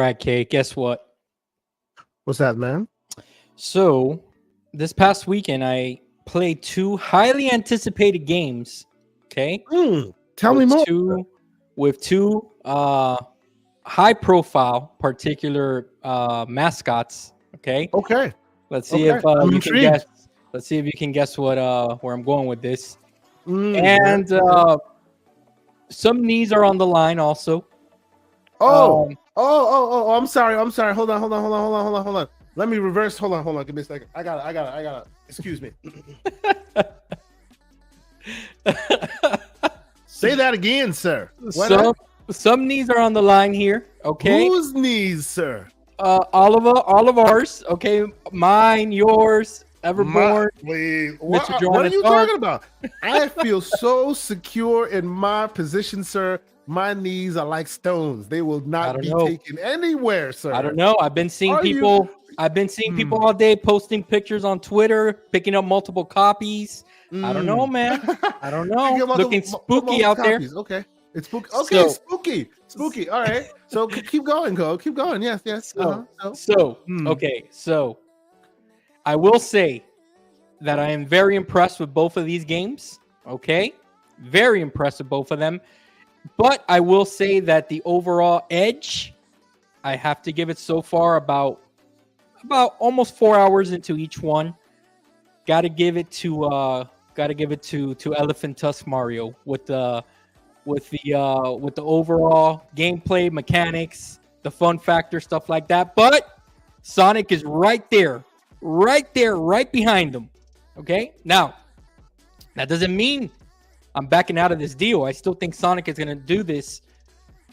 right, Kay. Guess what? What's that, man? So, this past weekend, I played two highly anticipated games. Okay, Tell me more. With two high-profile, particular mascots. Okay. Okay. Let's see if I'm you intrigued. can guess. Let's see if you can guess what where I'm going with this. And Yeah. some knees are on the line also. I'm sorry. Hold on. Let me reverse. Hold on. Give me a second. I got it. Excuse me. Say that again, sir. Some knees are on the line here. Okay. Whose knees, sir? All of ours. Okay, mine, yours, Everborn. What are you talking about? I feel so secure in my position, sir. My knees are like stones; they will not be taken anywhere, sir. I don't know. I've been seeing people all day posting pictures on Twitter, picking up multiple copies. I don't know, man. I don't know. Looking spooky out there. Okay, it's spooky. Okay, spooky. All right. So keep going, go. Keep going. Yes. Okay. So I will say that I am very impressed with both of these games. Okay, very impressed with both of them. But I will say that the overall edge, I have to give it so far about almost 4 hours into each one. Got to give it to Elephant Tusk Mario with the overall gameplay mechanics, the fun factor, stuff like that. But Sonic is right there, right behind them. Okay, now that doesn't mean I'm backing out of this deal. I still think Sonic is going to do this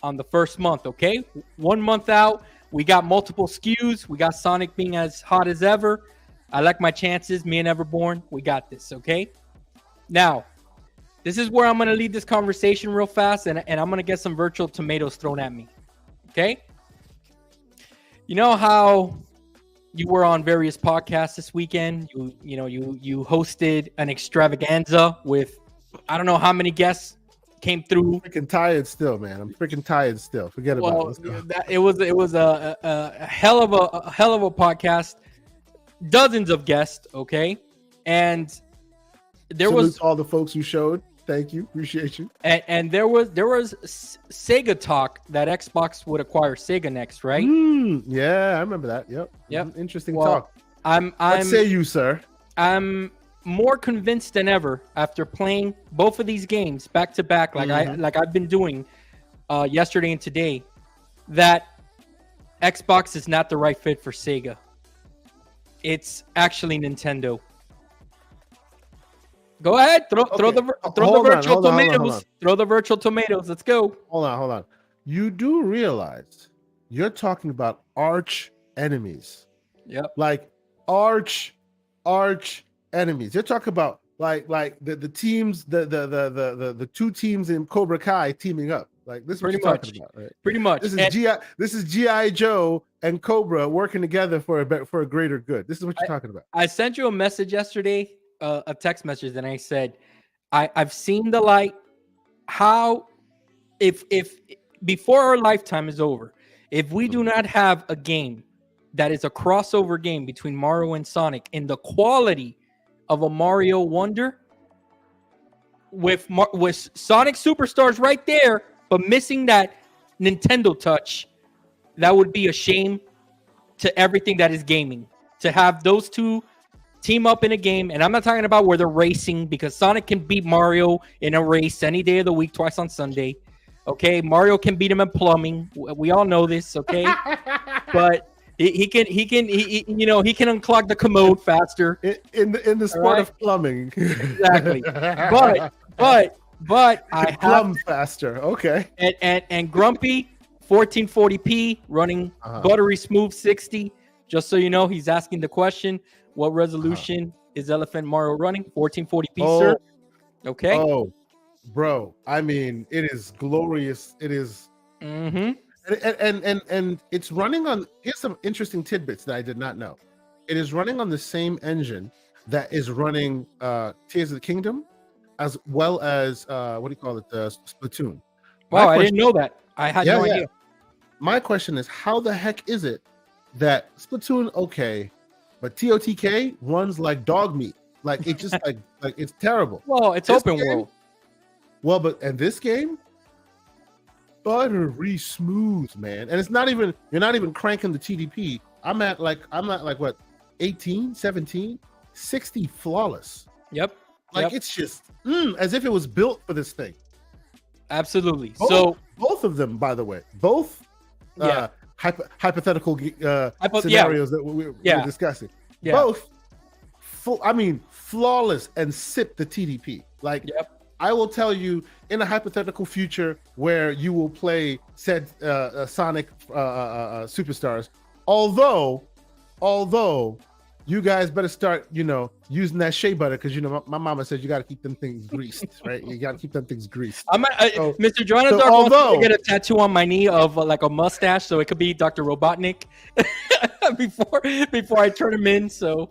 on the first month, okay? 1 month out, we got multiple SKUs. We got Sonic being as hot as ever. I like my chances. Me and Everborn, we got this, okay? Now, this is where I'm going to lead this conversation real fast, and I'm going to get some virtual tomatoes thrown at me, okay? You know how you were on various podcasts this weekend? You hosted an extravaganza with I don't know how many guests came through. I'm freaking tired still, man. I'm freaking tired still. Forget about it. It was a hell of a podcast. Dozens of guests, okay, and there was all the folks who showed. Thank you, appreciate you. And there was Sega talk that Xbox would acquire Sega next, right? Yeah, I remember that. Yep. Interesting talk. What say you, sir? I'm more convinced than ever after playing both of these games back to back, like I've been doing yesterday and today, that Xbox is not the right fit for Sega. It's actually Nintendo. Go ahead, throw the virtual tomatoes. Throw the virtual tomatoes. Let's go. Hold on. You do realize you're talking about arch enemies. Yep. Like arch enemies. You're talking about like the teams, the two teams in Cobra Kai teaming up. Like this is what you're talking about, right? Pretty much. This is G.I. Joe and Cobra working together for a greater good. This is what you're talking about. I sent you a message yesterday, a text message, and I said, I've seen the light. How if before our lifetime is over, if we do not have a game that is a crossover game between Mario and Sonic in the quality of a Mario Wonder, with Sonic Superstars right there, but missing that Nintendo touch, that would be a shame to everything that is gaming. To have those two team up in a game, and I'm not talking about where they're racing, because Sonic can beat Mario in a race any day of the week, twice on Sunday. Okay, Mario can beat him in plumbing. We all know this, okay? But he can unclog the commode faster in the sport of plumbing. Exactly. But I plumb faster. Okay. And Grumpy 1440p running buttery smooth 60. Just so you know, he's asking the question, what resolution is Elephant Mario running? 1440p, sir. Okay. Oh, bro. I mean, it is glorious. It is. And it's running on. Here's some interesting tidbits that I did not know. It is running on the same engine that is running Tears of the Kingdom, as well as what do you call it? Splatoon. Wow, I didn't know that. I had no idea. my question is, how the heck is it that Splatoon okay, but TOTK runs like dog meat? Like it just like it's terrible. Well, it's This open game- world. Well, but and this game, buttery smooth, man. And it's not even you're not even cranking the TDP. I'm at like what 18, 17, 60 flawless. Yep. Like Yep. it's just as if it was built for this thing. Absolutely. Both, So both of them, by the way, both hypothetical scenarios that we were discussing. Yeah. Both, flawless and sip the TDP. Like, I will tell you, in a hypothetical future where you will play said Sonic Superstars, although you guys better start, using that shea butter because my mama says you got to keep them things greased, right? You got to keep them things greased. Mr. Joanna Dark wants me to get a tattoo on my knee of like a mustache, so it could be Dr. Robotnik before I turn him in. So,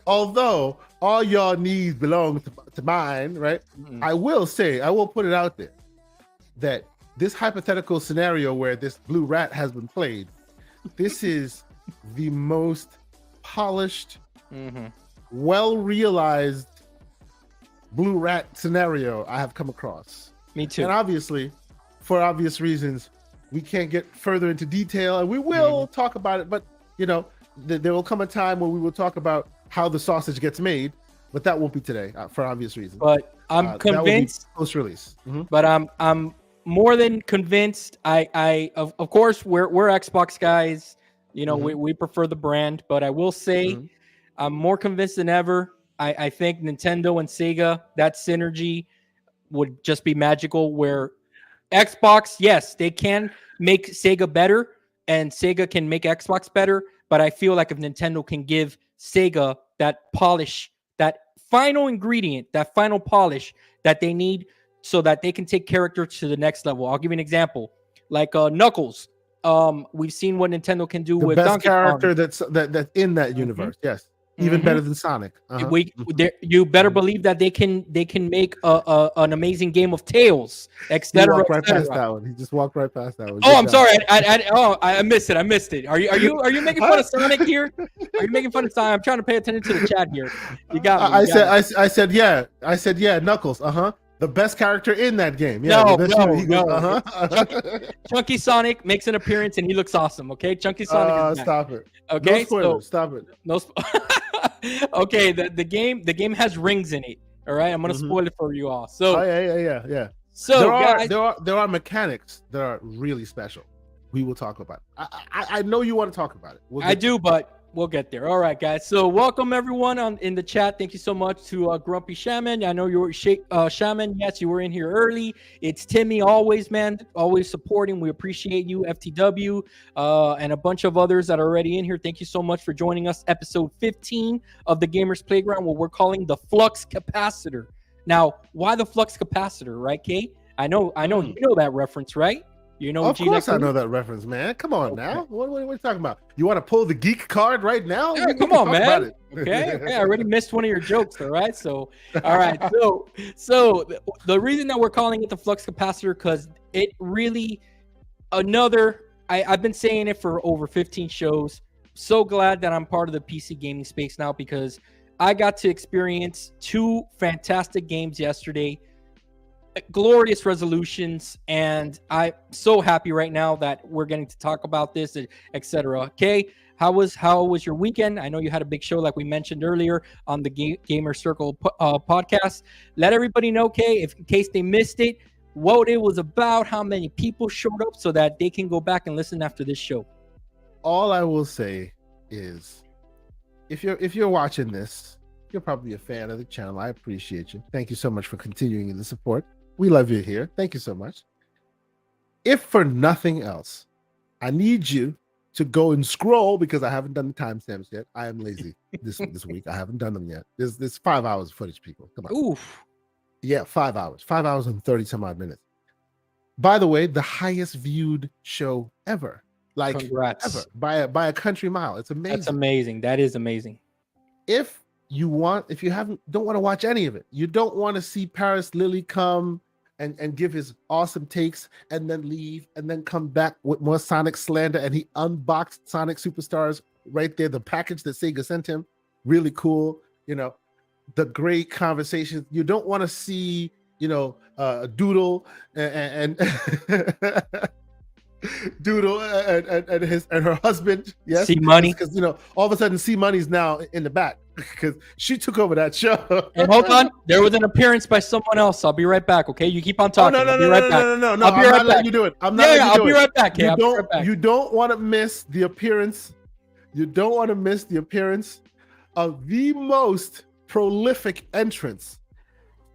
although all y'all needs belong to mine, right? Mm-hmm. I will put it out there that this hypothetical scenario where this blue rat has been played, this is the most polished, well realized blue rat scenario I have come across. Me too. And obviously, for obvious reasons, we can't get further into detail, and we will talk about it. But there will come a time when we will talk about how the sausage gets made, but that won't be today for obvious reasons. But I'm convinced post release. But I'm more than convinced. Of course we're Xbox guys. We prefer the brand, but I will say I'm more convinced than ever. I think Nintendo and Sega, that synergy would just be magical. Where Xbox, yes, they can make Sega better and Sega can make Xbox better, but I feel like if Nintendo can give Sega that polish, that final ingredient, that final polish that they need so that they can take character to the next level. I'll give you an example. Like Knuckles. We've seen what Nintendo can do with best Donkey character Kong. that's in that universe. Yes, even better than Sonic. You better believe that they can make an amazing game of Tails, etc. He walked right past that one. He just walked right past that one. Oh, I'm sorry. I missed it. I missed it. Are you making fun of Sonic here? Are you making fun of Sonic? I'm trying to pay attention to the chat here. You got me. I said yeah. Knuckles. The best character in that game. Yeah, no. Chunky Sonic makes an appearance and he looks awesome. Okay, Chunky Sonic. Stop it. Okay, no spoilers. Stop it. No. Okay, the game has rings in it. All right, I'm gonna spoil it for you all. So yeah. So there are mechanics that are really special. We will talk about it. I know you want to talk about it. I do, but we'll get there. All right, guys. So welcome everyone in the chat. Thank you so much to Grumpy Shaman. I know you were Shaman. Yes, you were in here early. It's Timmy, always, man, always supporting. We appreciate you, FTW, and a bunch of others that are already in here. Thank you so much for joining us. Episode 15 of the Gamers Playground, what we're calling the Flux Capacitor. Now, why the Flux Capacitor, right, Kate? I know you know that reference, right? Of course I know that reference, man. Come on now. What are you talking about? You want to pull the geek card right now? Yeah, come on, man. Okay. I already missed one of your jokes, all right? So, all right. So the reason that we're calling it the Flux Capacitor, because it really I've been saying it for over 15 shows. So glad that I'm part of the PC gaming space now because I got to experience 2 fantastic games yesterday. Glorious resolutions, and I'm so happy right now that we're getting to talk about this, etc. Okay, how was your weekend? I know you had a big show, like we mentioned earlier on the Gamer Circle podcast. Let everybody know, okay, if in case they missed it, what it was about, how many people showed up, so that they can go back and listen after this show. All I will say is, if you're watching this, you're probably a fan of the channel. I appreciate you. Thank you so much for continuing the support. We love you here. Thank you so much. If for nothing else, I need you to go and scroll because I haven't done the timestamps yet. I am lazy this week. I haven't done them yet. There's 5 hours of footage, people. Come on. Oof. Yeah, 5 hours. 5 hours and 30 some odd minutes. By the way, the highest viewed show ever. Like congrats. Ever. By a country mile. It's amazing. That's amazing. That is amazing. If you don't want to watch any of it, you don't want to see Paris Lily come and give his awesome takes and then leave and then come back with more Sonic slander. And he unboxed Sonic Superstars right there, the package that Sega sent him. Really cool. The great conversations. You don't want to see, Doodle and Doodle and her husband. Yes, C Money. Because all of a sudden C Money's now in the back because she took over that show. And hold on, there was an appearance by someone else. I'll be right back. Okay, you keep on talking. No, I'll be right back. no. I'll be I'm right not back. letting you do it. I'm not. I'll be right back. Okay, I'll be right back. You don't want to miss the appearance. You don't want to miss the appearance of the most prolific entrance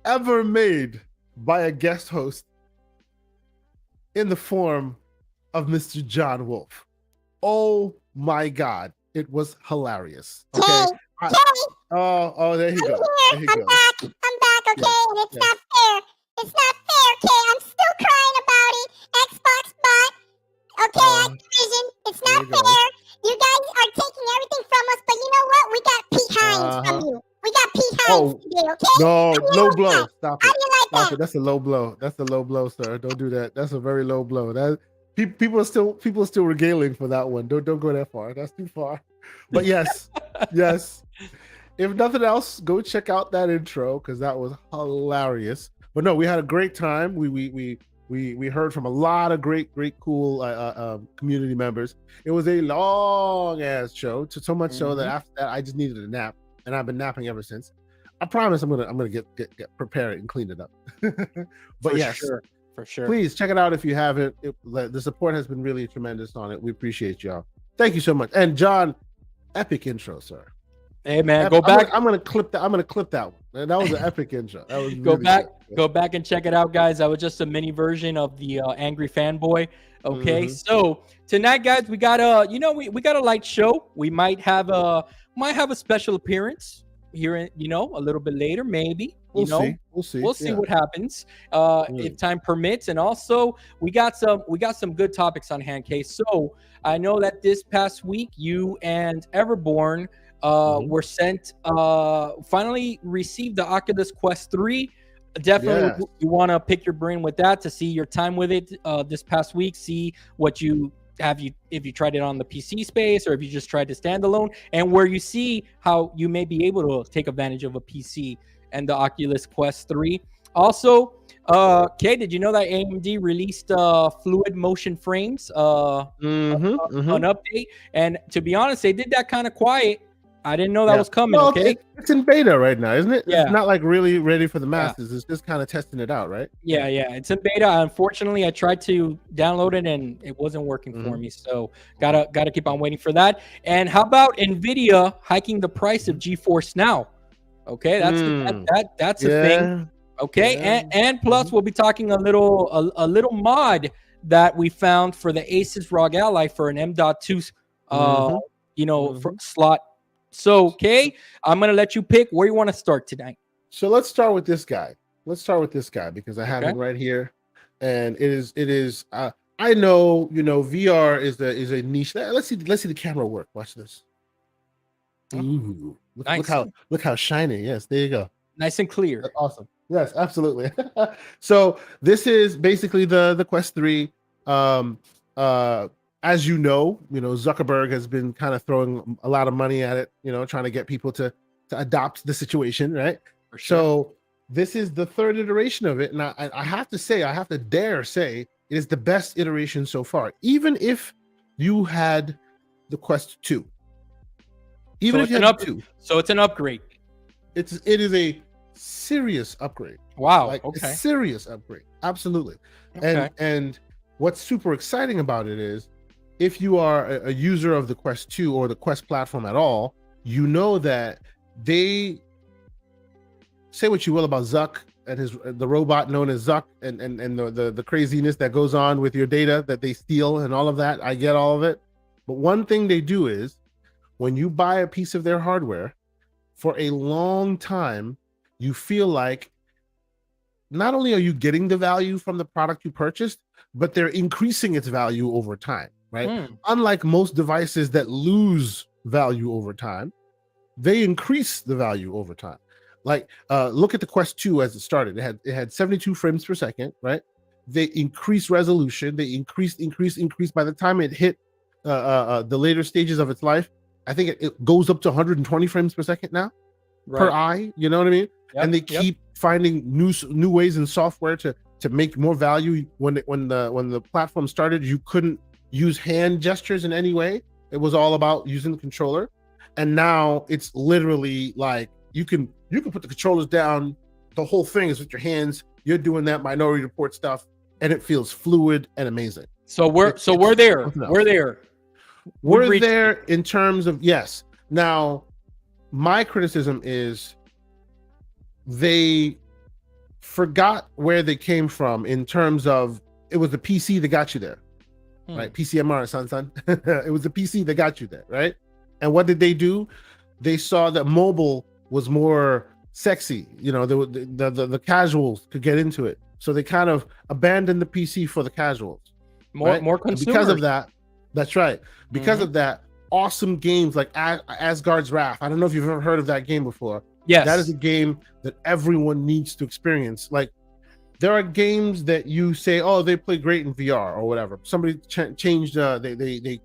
ever made by a guest host in the form of Mr. John Wolf. Oh my God, it was hilarious. Okay. Oh, there you go. I'm back. Okay, and it's not fair. It's not fair. Okay, I'm still crying about it. Xbox bot. Okay, Activision. It's not fair. You guys are taking everything from us, but you know what? We got Pete Hines from you. We got Pete Hines today, okay? No, low blow. Stop it. How do you like Stop that? it. That's a low blow. That's a low blow, sir. Don't do that. That's a very low blow. That people are still regaling for that one. Don't go that far. That's too far. But yes, yes. If nothing else, go check out that intro because that was hilarious. But no, we had a great time. We heard from a lot of great cool community members. It was a long ass show, so much so that after that I just needed a nap, and I've been napping ever since. I promise I'm gonna get prepared and clean it up. But for sure, please check it out if you haven't. The support has been really tremendous on it. We appreciate y'all. Thank you so much. And John, epic intro, sir. Hey man, go back. I'm gonna clip that. I'm gonna clip that one. That was an epic intro. That was go really back. good. Go back and check it out, guys. That was just a mini version of the Angry Fanboy. Okay, so tonight, guys, we got we got a light show. We might have a special appearance here, a little bit later, maybe. We'll see What happens if time permits. And also, we got some good topics on hand, case. So I know that this past week, you and Everborn were sent. Finally, received the Oculus Quest 3. Definitely, you want to pick your brain with that to see your time with it this past week. See what you have, if you tried it on the PC space or if you just tried to standalone, and where you see how you may be able to take advantage of a PC and the Oculus Quest 3. Also, Kay, did you know that AMD released fluid motion frames an update? And to be honest, they did that kind of quiet. I didn't know that was coming. Well, okay, it's in beta right now, isn't it? Yeah. It's not like really ready for the masses. It's just kind of testing it out, right? Yeah, it's in beta. Unfortunately, I tried to download it and it wasn't working for me. So gotta keep on waiting for that. And how about Nvidia hiking the price of GeForce Now? Okay, that's a thing. Okay, and plus we'll be talking a little mod that we found for the Asus ROG Ally for an M.2 slot. So, Kay, I'm going to let you pick where you want to start tonight. So let's start with this guy. Because I have it right here. And it is I know, VR is a niche. Let's see the camera work. Watch this. Ooh. Nice. Look how shiny. Yes, there you go. Nice and clear. That's awesome. Yes, absolutely. So this is basically the Quest 3. As you know, Zuckerberg has been kind of throwing a lot of money at it, trying to get people to adopt the situation, right? For sure. So this is the third iteration of it. And I have to dare say, it is the best iteration so far. Even if you had the Quest 2. Even if you had 2. So it's an upgrade. It is a serious upgrade. Wow. A serious upgrade. Absolutely. Okay. And what's super exciting about it is, if you are a user of the Quest 2 or the Quest platform at all, you know that they say what you will about Zuck and the robot known as Zuck and the craziness that goes on with your data that they steal and all of that. I get all of it. But one thing they do is, when you buy a piece of their hardware, for a long time, you feel like not only are you getting the value from the product you purchased, but they're increasing its value over time. Right? Unlike most devices that lose value over time, they increase the value over time. Like look at the Quest 2 as it started. It had 72 frames per second, right? They increased resolution. They increased. By the time it hit the later stages of its life, I think it goes up to 120 frames per second now per eye. You know what I mean? Yep, and they keep finding new ways in software to make more value. When the platform started, you couldn't use hand gestures in any way. It was all about using the controller. And now it's literally like you can put the controllers down. The whole thing is with your hands. You're doing that Minority Report stuff, and it feels fluid and amazing. So we're there. We're there in terms of, yes. Now, my criticism is they forgot where they came from in terms of it was the PC that got you there, right? PCMR, son. It was the PC that got you there, right? And what did they do? They saw that mobile was more sexy. You know, the casuals could get into it. So they kind of abandoned the PC for the casuals. More consumers. Because of that, that's right. Because of that, awesome games like Asgard's Wrath. I don't know if you've ever heard of that game before. Yes. That is a game that everyone needs to experience. Like, there are games that you say, oh, they play great in VR or whatever. Somebody changed, they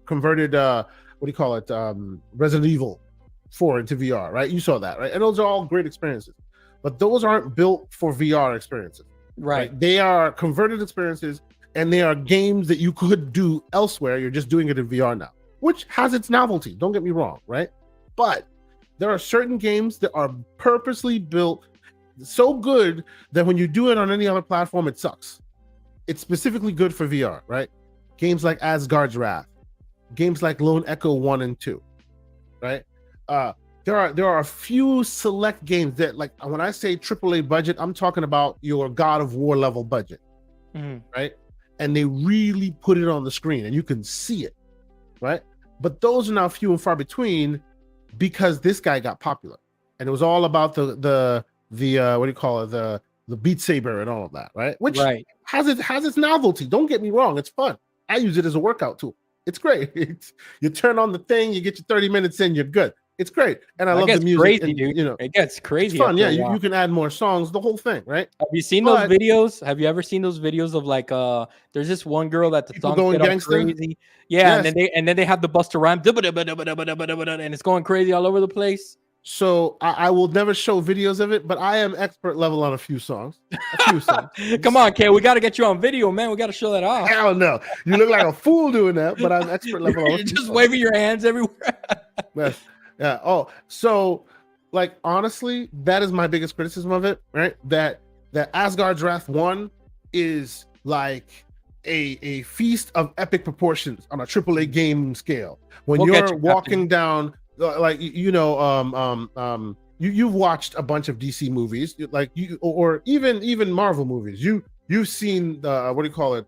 converted, what do you call it? Resident Evil 4 into VR, right? You saw that, right? And those are all great experiences. But those aren't built for VR experiences. Right? They are converted experiences, and they are games that you could do elsewhere. You're just doing it in VR now, which has its novelty. Don't get me wrong, right? But there are certain games that are purposely built so good that when you do it on any other platform, it sucks. It's specifically good for VR, right? Games like Asgard's Wrath, games like Lone Echo 1 and 2, right? There are a few select games that, like, when I say AAA budget, I'm talking about your God of War level budget, right? And they really put it on the screen, and you can see it, right? But those are now few and far between because this guy got popular, and it was all about the what do you call it, the Beat Saber and all of that, right? Which has its novelty. Don't get me wrong, it's fun. I use it as a workout tool. It's great. You turn on the thing, you get your 30 minutes in, you're good. It's great, and I love the music. Crazy, and, dude. You know, it gets crazy. It's fun, yeah. You can add more songs, the whole thing, right? Have you seen those videos? Have you ever seen those videos of like there's this one girl that the song going crazy? Yeah, yes. and then they have the Busta Rhyme and it's going crazy all over the place. So I will never show videos of it, but I am expert level on a few songs. Come on, Kay, we got to get you on video, man. We got to show that off. Hell no, you look like a fool doing that, but I'm expert level. You're just waving your hands everywhere. Yes. Yeah. Oh, so like honestly, that is my biggest criticism of it, right? That Asgard's Wrath 1 is like a feast of epic proportions on a AAA game scale. When you're walking down, like you've watched a bunch of DC movies, like or even Marvel movies. You've seen the what do you call it?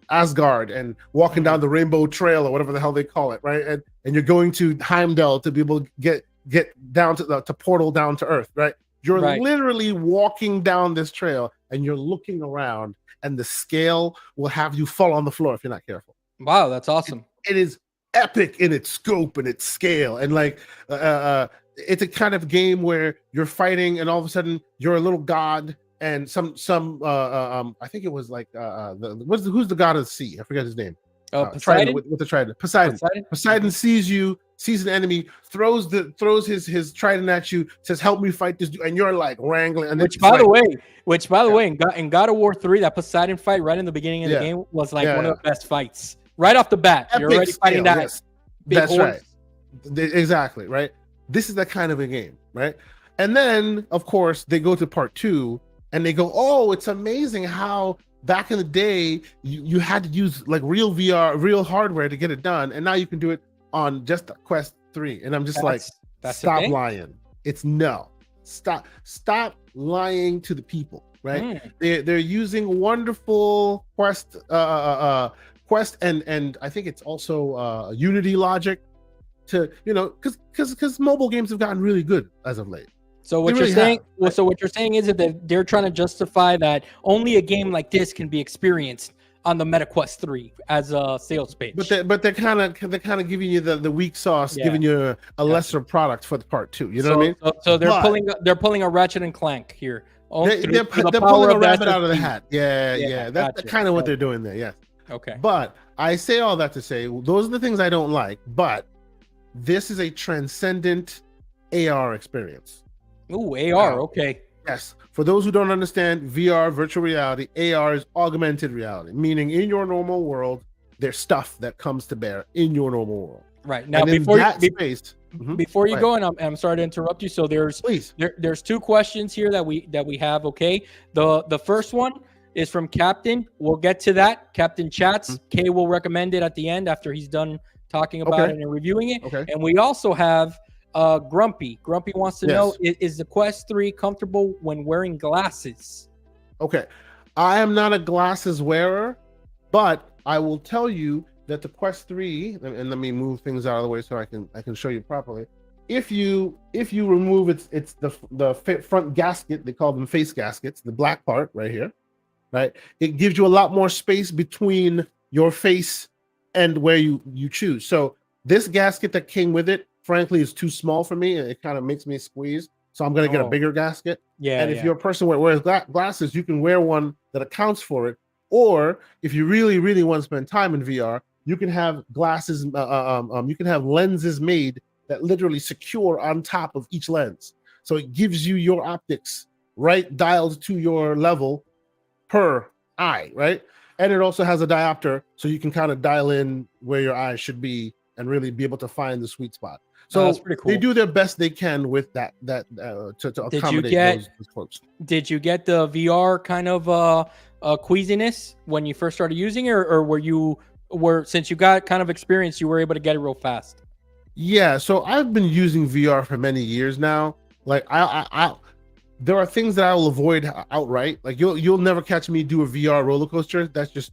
Asgard and walking down the Rainbow Trail or whatever the hell they call it, right? And you're going to Heimdall to be able to get down to portal down to Earth, right? You're literally walking down this trail and you're looking around, and the scale will have you fall on the floor if you're not careful. Wow, that's awesome. It is epic in its scope and its scale, and like it's a kind of game where you're fighting and all of a sudden you're a little god. And some I think it was like who's the god of the sea? I forget his name. Poseidon? With the trident. Poseidon sees you, sees an enemy, throws his trident at you, says, "Help me fight this dude," and you're like wrangling. And which, by the way, in God of War 3, that Poseidon fight right in the beginning of the game was like one of the best fights. Right off the bat, you're already fighting that. Yes. That's horse. Right. Exactly right. This is that kind of a game, right? And then, of course, they go to part 2. And they go, oh, it's amazing how back in the day you had to use like real VR, real hardware to get it done, and now you can do it on just the Quest 3. And I'm just stop lying. It's no. Stop lying to the people, right? They're using wonderful Quest and I think it's also Unity logic to, because mobile games have gotten really good as of late. So what you're saying, what you're saying is that they're trying to justify that only a game like this can be experienced on the Meta Quest 3 as a sales pitch. But they're kind of giving you the weak sauce, giving you a lesser product for the part 2. You know what I mean? So they're pulling a Ratchet and Clank here. They're pulling a rabbit out of the hat. Yeah. That's kind of what they're doing there. Yes. Okay. But I say all that to say those are the things I don't like. But this is a transcendent AR experience. Ooh, AR. Okay. Yes. For those who don't understand, VR, virtual reality, AR is augmented reality, meaning in your normal world, there's stuff that comes to bear in your normal world. Right. Now, before you go, and I'm sorry to interrupt you. So there's 2 questions here that we have. Okay. The first one is from Captain. We'll get to that. Captain chats. Kay will recommend it at the end after he's done talking about it and reviewing it. Okay. And we also have Grumpy. Grumpy wants to know, is the Quest 3 comfortable when wearing glasses? Okay. I am not a glasses wearer, but I will tell you that the Quest 3, and let me move things out of the way so I can show you properly. If you remove it's the front gasket, they call them face gaskets, the black part right here, right? It gives you a lot more space between your face and where you choose. So this gasket that came with it, frankly, is too small for me, and it kind of makes me squeeze. So I'm gonna get a bigger gasket. Yeah. And if you're a person who wears glasses, you can wear one that accounts for it. Or if you really, really want to spend time in VR, you can have glasses. You can have lenses made that literally secure on top of each lens, so it gives you your optics right dialed to your level per eye, right? And it also has a diopter, so you can kind of dial in where your eyes should be and really be able to find the sweet spot. So that's pretty cool. They do their best they can with that to accommodate those folks. Did you get the VR kind of queasiness when you first started using it, or since you got kind of experience, you were able to get it real fast? Yeah, so I've been using VR for many years now. Like I there are things that I will avoid outright. Like you'll never catch me do a VR roller coaster. That's just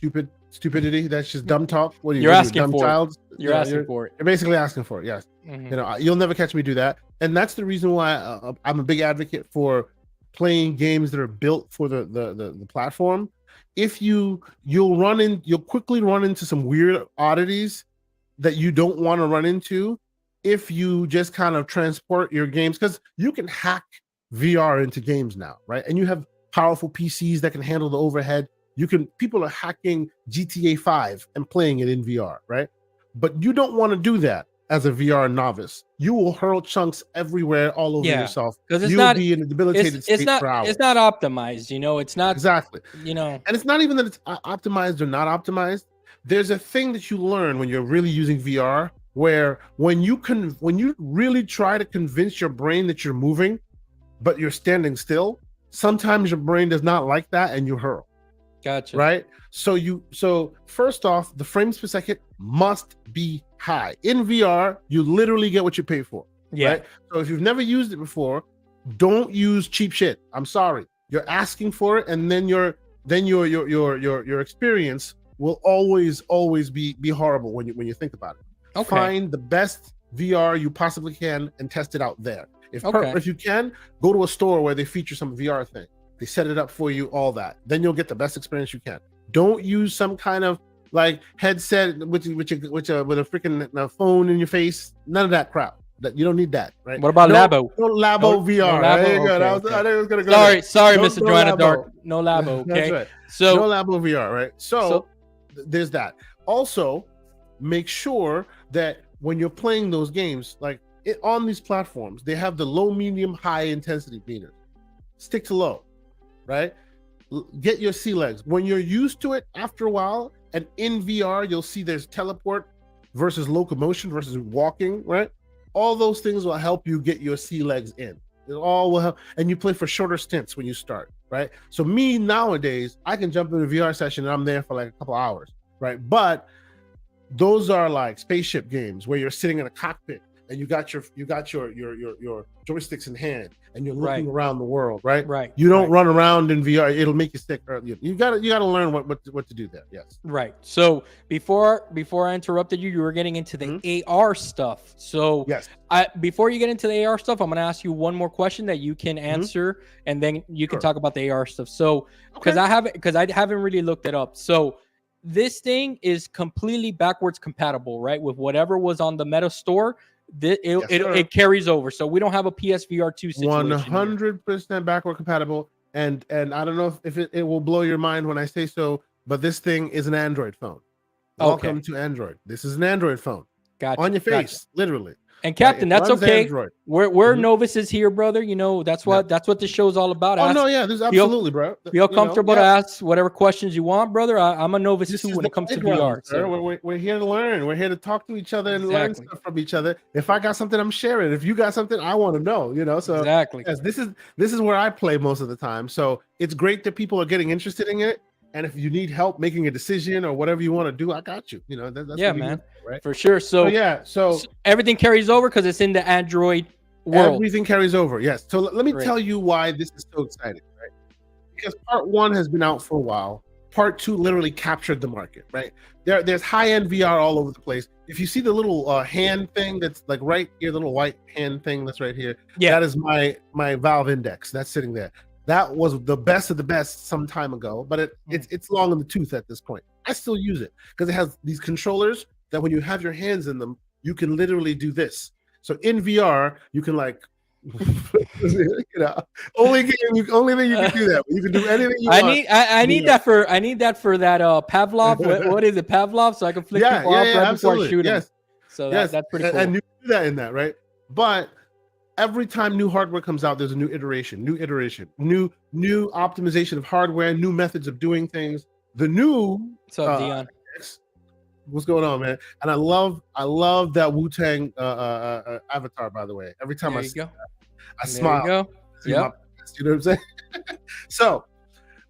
stupidity. That's just dumb talk. What are you're asking dumb for? Child? You're asking for it. You're basically asking for it. Yes. Mm-hmm. You know, you'll never catch me do that. And that's the reason why I'm a big advocate for playing games that are built for the platform. If you'll quickly run into some weird oddities that you don't want to run into if you just kind of transport your games, because you can hack VR into games now, right? And you have powerful PCs that can handle the overhead. People are hacking GTA 5 and playing it in VR, right? But you don't want to do that as a VR novice. You will hurl chunks everywhere all over yourself. Because you'll be in a debilitated state for hours. It's not optimized, it's not exactly. And it's not even that it's optimized or not optimized. There's a thing that you learn when you're really using VR, where when you really try to convince your brain that you're moving, but you're standing still, sometimes your brain does not like that and you hurl. Gotcha. Right? So first off, the frames per second must be high. In VR, you literally get what you pay for. Yeah. Right? So if you've never used it before, don't use cheap shit. I'm sorry. You're asking for it, and then your experience will always be horrible when you think about it. Okay. Find the best VR you possibly can and test it out there. If you can, go to a store where they feature some VR thing. They set it up for you, all that. Then you'll get the best experience you can. Don't use some kind of like headset with a freaking phone in your face. None of that crap. That you don't need that, right? What about Labo? No Labo VR. No Labo, there you go. okay, I think it was gonna go. Sorry, Mr. Joanna Dark. No Labo. Okay. That's right. So no Labo VR, right? So there's that. Also, make sure that when you're playing those games, like on these platforms, they have the low, medium, high intensity meters. Stick to low, right? Get your sea legs. When you're used to it, after a while, and in VR, you'll see there's teleport versus locomotion versus walking, right? All those things will help you get your sea legs in. It all will help, and you play for shorter stints when you start, right? So me nowadays, I can jump in a VR session and I'm there for like a couple hours, right? But those are like spaceship games where you're sitting in a cockpit and you got your joysticks in hand and you're looking around the world, right? Right. You don't run around in VR; it'll make you sick. You gotta learn what to do there. Yes. Right. So before I interrupted you, you were getting into the AR stuff. So yes. Before you get into the AR stuff, I'm going to ask you one more question that you can answer, and then you can talk about the AR stuff. So because I haven't really looked it up. So this thing is completely backwards compatible, right? With whatever was on the Meta store, it carries over. So we don't have a PSVR 2 situation. 100% backward compatible. And I don't know if it will blow your mind when I say so, but this thing is an Android phone. Welcome to Android. This is an Android phone. Gotcha. On your face, literally. And Captain, that's okay. Android. We're novices here, brother. You know, that's what this show's all about. Oh, no, yeah, this is absolutely, bro. Feel comfortable to ask whatever questions you want, brother. I'm a novice too when it comes to VR. So. We're here to learn. We're here to talk to each other and learn stuff from each other. If I got something, I'm sharing. If you got something, I want to know, you know. So yes, this is where I play most of the time. So it's great that people are getting interested in it. And if you need help making a decision or whatever you want to do, I got you. You know, that's what man, do, right? For sure. So everything carries over because it's in the Android world. Everything carries over, yes. So let me tell you why this is so exciting, right? Because part 1 has been out for a while. Part 2 literally captured the market, right? There's high-end VR all over the place. If you see the little hand thing that's like right here, the little white hand thing that's right here, that is my Valve Index. That's sitting there. That was the best of the best some time ago, but it's long in the tooth at this point. I still use it because it has these controllers that when you have your hands in them, you can literally do this. So in VR, you can like, you know, only thing you can do that. You can do anything you want. I need that for that Pavlov. What is it, Pavlov? So I can flick people off right before I shoot them. So that's pretty cool. And you do that in that, right? But every time new hardware comes out, there's a new iteration, new optimization of hardware, new methods of doing things. The new what's up, Dion? What's going on, man? And I love that Wu-Tang avatar, by the way. Every time I see that, I smile. There you go. You know what I'm saying? So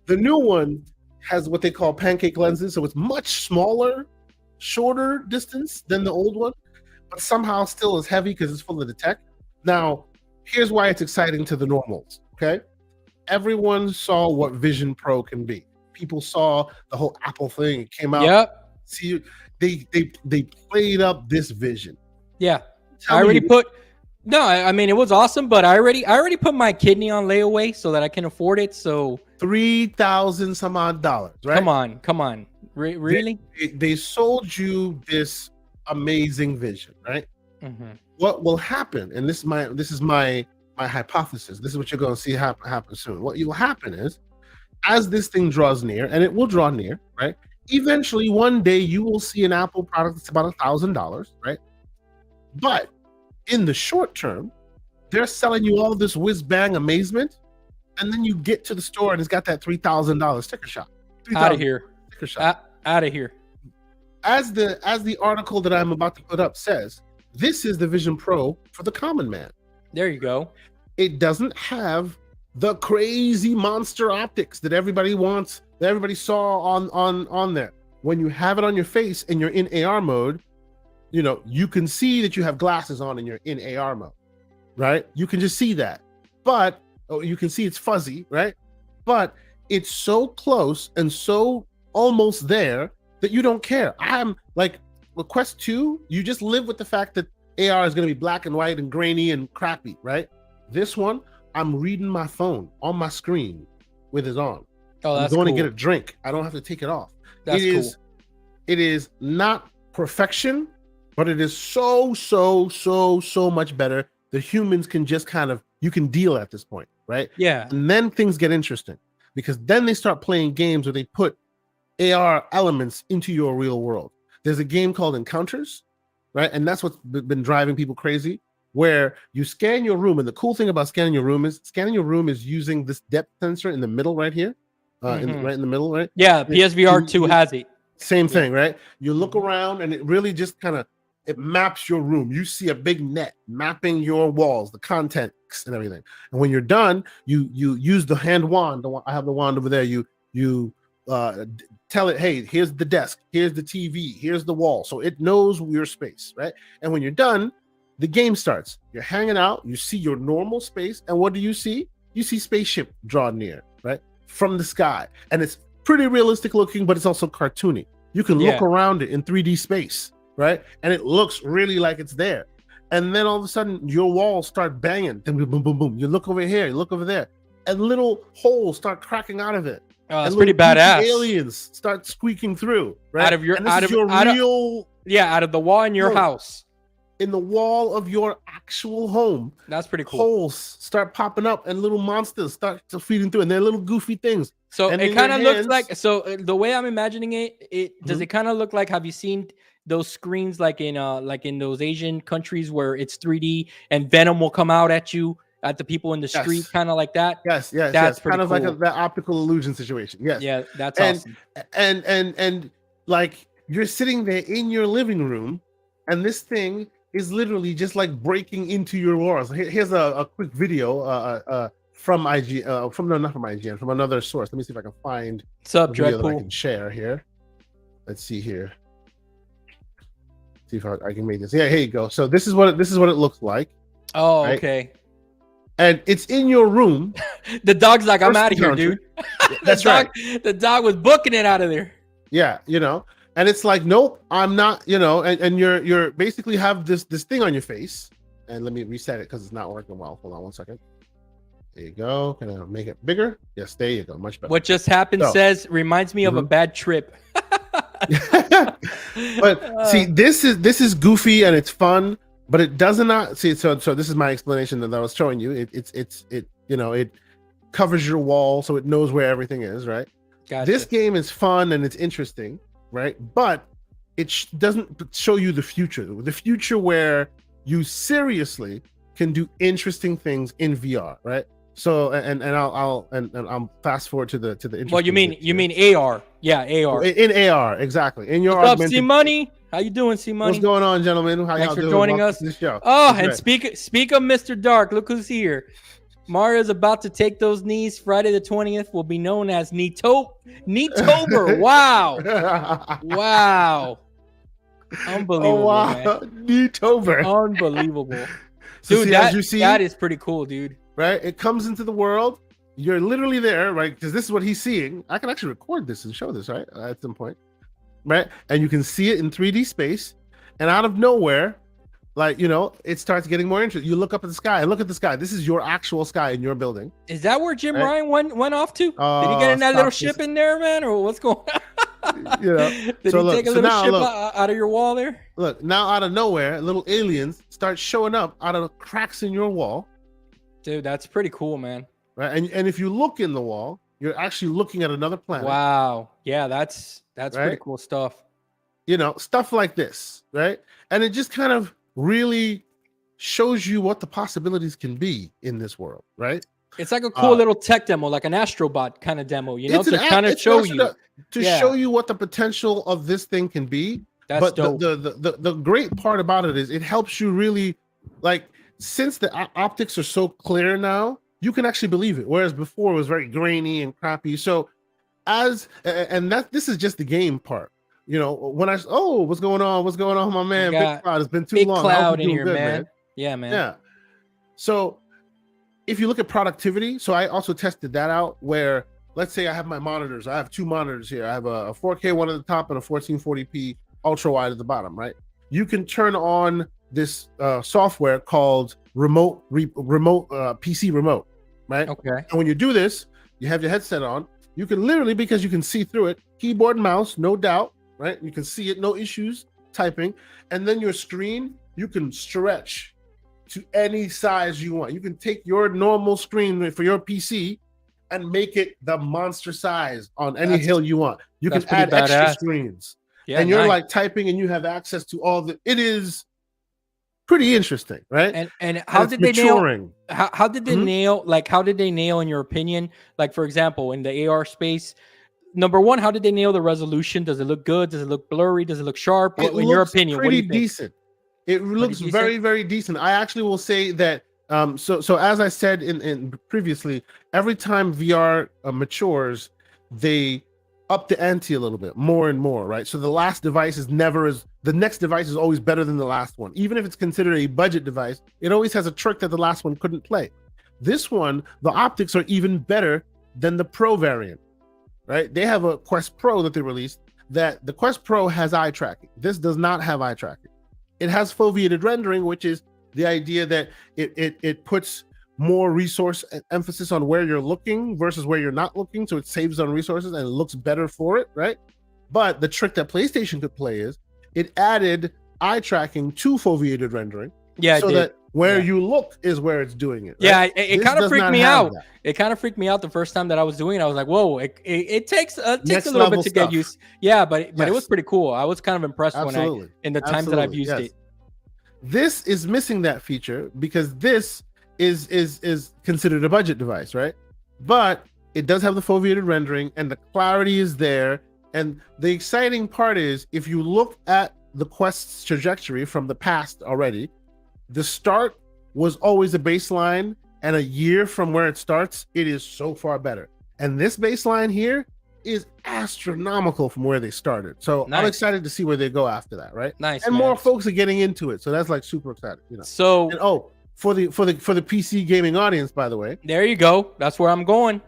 the new one has what they call pancake lenses, so it's much smaller, shorter distance than the old one, but somehow still is heavy because it's full of the tech. Now, here's why it's exciting to the normals, okay? Everyone saw what Vision Pro can be. People saw the whole Apple thing. It came out. Yep. See, they played up this vision. Yeah. I mean, it was awesome, but I already put my kidney on layaway so that I can afford it. So $3,000 some odd dollars, right? Come on. Really? They sold you this amazing vision, right? Mm-hmm. What will happen, and this is my hypothesis. This is what you're going to see happen soon. What will happen is, as this thing draws near, and it will draw near, right? Eventually, one day you will see an Apple product that's about $1,000, right? But in the short term, they're selling you all this whiz bang amazement, and then you get to the store and it's got that $3,000 sticker shock. Out of here. Sticker shock. Out of here. As the article that I'm about to put up says, this is the Vision Pro for the common man. There you go. It doesn't have the crazy monster optics that everybody wants, that everybody saw on there. When you have it on your face and you're in AR mode, you know, you can see that you have glasses on and you're in AR mode, right? You can just see that. But you can see it's fuzzy, right? But it's so close and so almost there that you don't care. I'm like, with Quest 2, you just live with the fact that AR is going to be black and white and grainy and crappy, right? This one, I'm reading my phone on my screen with it on. Oh, that's I'm going cool. to get a drink. I don't have to take it off. That's cool. It is not perfection, but it is so much better that humans can just you can deal at this point, right? Yeah. And then things get interesting because then they start playing games where they put AR elements into your real world. There's a game called Encounters, right? And that's what's been driving people crazy, where you scan your room. And the cool thing about scanning your room is using this depth sensor in the middle right here, right in the middle, right? Yeah, PSVR 2 has it. Same thing, right? You look around and it really just it maps your room. You see a big net mapping your walls, the contents and everything. And when you're done, you use the hand wand. I have the wand over there. You tell it, hey, here's the desk, here's the TV, here's the wall. So it knows your space, right? And when you're done, the game starts. You're hanging out, you see your normal space, and what do you see? You see spaceship draw near, right? From the sky. And it's pretty realistic looking, but it's also cartoony. You can look around it in 3D space, right? And it looks really like it's there. And then all of a sudden, your walls start banging. Boom, boom, boom, boom. You look over here, you look over there, and little holes start cracking out of it. Oh, that's and pretty little goofy badass. aliens start squeaking through, right? Out of your and this out is of your out of, real out of the wall in your Look. house. in the wall of your actual home. That's pretty cool. Holes start popping up and little monsters start to feeding through, and they're little goofy things. So And it in your kind of looks hands- like, the way I'm imagining it does it kind of look like, have you seen those screens like in those Asian countries where it's 3D and Venom will come out at you, at the people in the street, Yes. kind of like that? Yes, That's pretty kind of like cool. that optical illusion situation. Yes. Yeah, that's And- awesome. And like you're sitting there in your living room, and this thing is literally just like breaking into your walls. Here's a quick video from IG, not from IGN, from another source. Let me see if I can find What's up, a video that I Dreadpool? can share here. Let's see here. See if I can make this. Yeah, here you go. So this is what it looks like, Oh, right? okay. and it's in your room. The dog's like, I'm First out of here, encounter. dude. That's the dog, right. The dog was booking it out of there. Yeah, and it's like, nope, I'm not, and you're basically have this thing on your face. And let me reset it because it's not working well. Hold on 1 second. There you go. Can I make it bigger? Yes, there you go. Much better. What just happened So- reminds me of a bad trip. But see, this is goofy and it's fun, but it does not see. So this is my explanation that I was showing you. It covers your wall, so it knows where everything is, right? Gotcha. This game is fun and it's interesting, right? But it doesn't show you the future where you seriously can do interesting things in VR, right? So and I'll fast forward to the interesting Well, you bits here. mean AR? Yeah, AR. In AR, exactly. In your What's up, augmented. C Money? How you doing, C Money? What's going on, gentlemen? How Thanks y'all for doing? joining Welcome us. to the show. Oh, That's and right. speak of Mr. Dark, look who's here. Mario's about to take those knees. Friday the 20th will be known as Kneetober. Wow. Wow. Unbelievable, Oh wow, man. Kneetober. Unbelievable. So Dude, see, as you see, that is pretty cool, dude. right? It comes into the world. You're literally there, right? Because this is what he's seeing. I can actually record this and show this, right? At some point, right? And you can see it in 3D space. And out of nowhere, like, it starts getting more interesting. You look up at the sky and look at the sky. This is your actual sky in your building. Is that where Jim Right. Ryan went off to? Did he get in that Stop little this. ship in there, man? Or what's going on? Did So he look, take a so little now ship look. out of your wall there? Look, now out of nowhere, little aliens start showing up out of the cracks in your wall. Dude, that's pretty cool, man. Right, and if you look in the wall, you're actually looking at another planet. Wow. Yeah, that's pretty Right? cool stuff. Stuff like this, right? And it just kind of really shows you what the possibilities can be in this world, right? It's like a cool little tech demo, like an Astrobot kind of demo, to kind of show you. Show you what the potential of this thing can be. That's But dope. the great part about it is it helps you really, like, since the optics are so clear now, you can actually believe it. Whereas before it was very grainy and crappy. So this is just the game part. When what's going on, my man? Big Cloud, it's been too Big long. I hope Cloud you're in doing here, good, man. Yeah, man. Yeah. So if you look at productivity, so I also tested that out where, let's say I have my monitors. I have two monitors here. I have a 4K one at the top and a 1440p ultra wide at the bottom, right? You can turn on this software called remote PC remote, right? Okay. And when you do this, you have your headset on. You can literally, because you can see through it, keyboard and mouse, no doubt, right? You can see it, no issues typing. And then your screen, you can stretch to any size you want. You can take your normal screen for your PC and make it the monster size on any hill you want. You can add extra screens. Yeah, and you're nice. like typing and you have access to it is pretty interesting, right? And how it's did they maturing. nail? How did they Mhm. nail? Like, how did they nail, in your opinion? Like, for example, in the AR space, number one, how did they nail the resolution? Does it look good? Does it look blurry? Does it look sharp? It In your looks opinion, what do pretty you think? decent. It looks decent? very, very decent. I actually will say that. So as I said in previously, every time VR matures, they up the ante a little bit more and more, right? So the next device is always better than the last one. Even if it's considered a budget device, it always has a trick that the last one couldn't play. This one, the optics are even better than the Pro variant, right? They have a Quest Pro that they released, that the Quest Pro has eye tracking. This does not have eye tracking. It has foveated rendering, which is the idea that it puts more resource emphasis on where you're looking versus where you're not looking, so it saves on resources and it looks better for it, right? But the trick that PlayStation could play is it added eye tracking to foveated rendering, so that where you look is where it's doing it. Right? Yeah, it kind of freaked me out. It kind of freaked me out the first time that I was doing it. I was like, whoa, it takes a little bit to get used. Yeah, but it was pretty cool. I was kind of impressed in the times that I've used it. This is missing that feature because this is considered a budget device, right? But it does have the foveated rendering and the clarity is there. And the exciting part is if you look at the Quest's trajectory from the past already, the start was always a baseline, and a year from where it starts, it is so far better. And this baseline here is astronomical from where they started. So I'm excited to see where they go after that, right? Nice. And more folks are getting into it. So that's like super exciting, you know. So and for the PC gaming audience, by the way. There you go. That's where I'm going.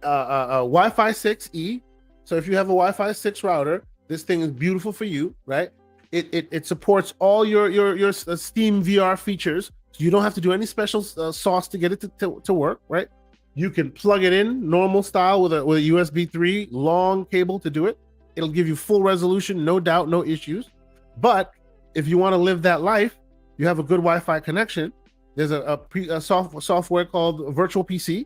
Wi-Fi 6E. So if you have a Wi-Fi 6 router, this thing is beautiful for you, right? It supports all your Steam VR features. So you don't have to do any special sauce to get it to work, right? You can plug it in normal style with a USB 3 long cable to do it. It'll give you full resolution, no doubt, no issues. But if you want to live that life, you have a good Wi-Fi connection. There's a software called Virtual PC,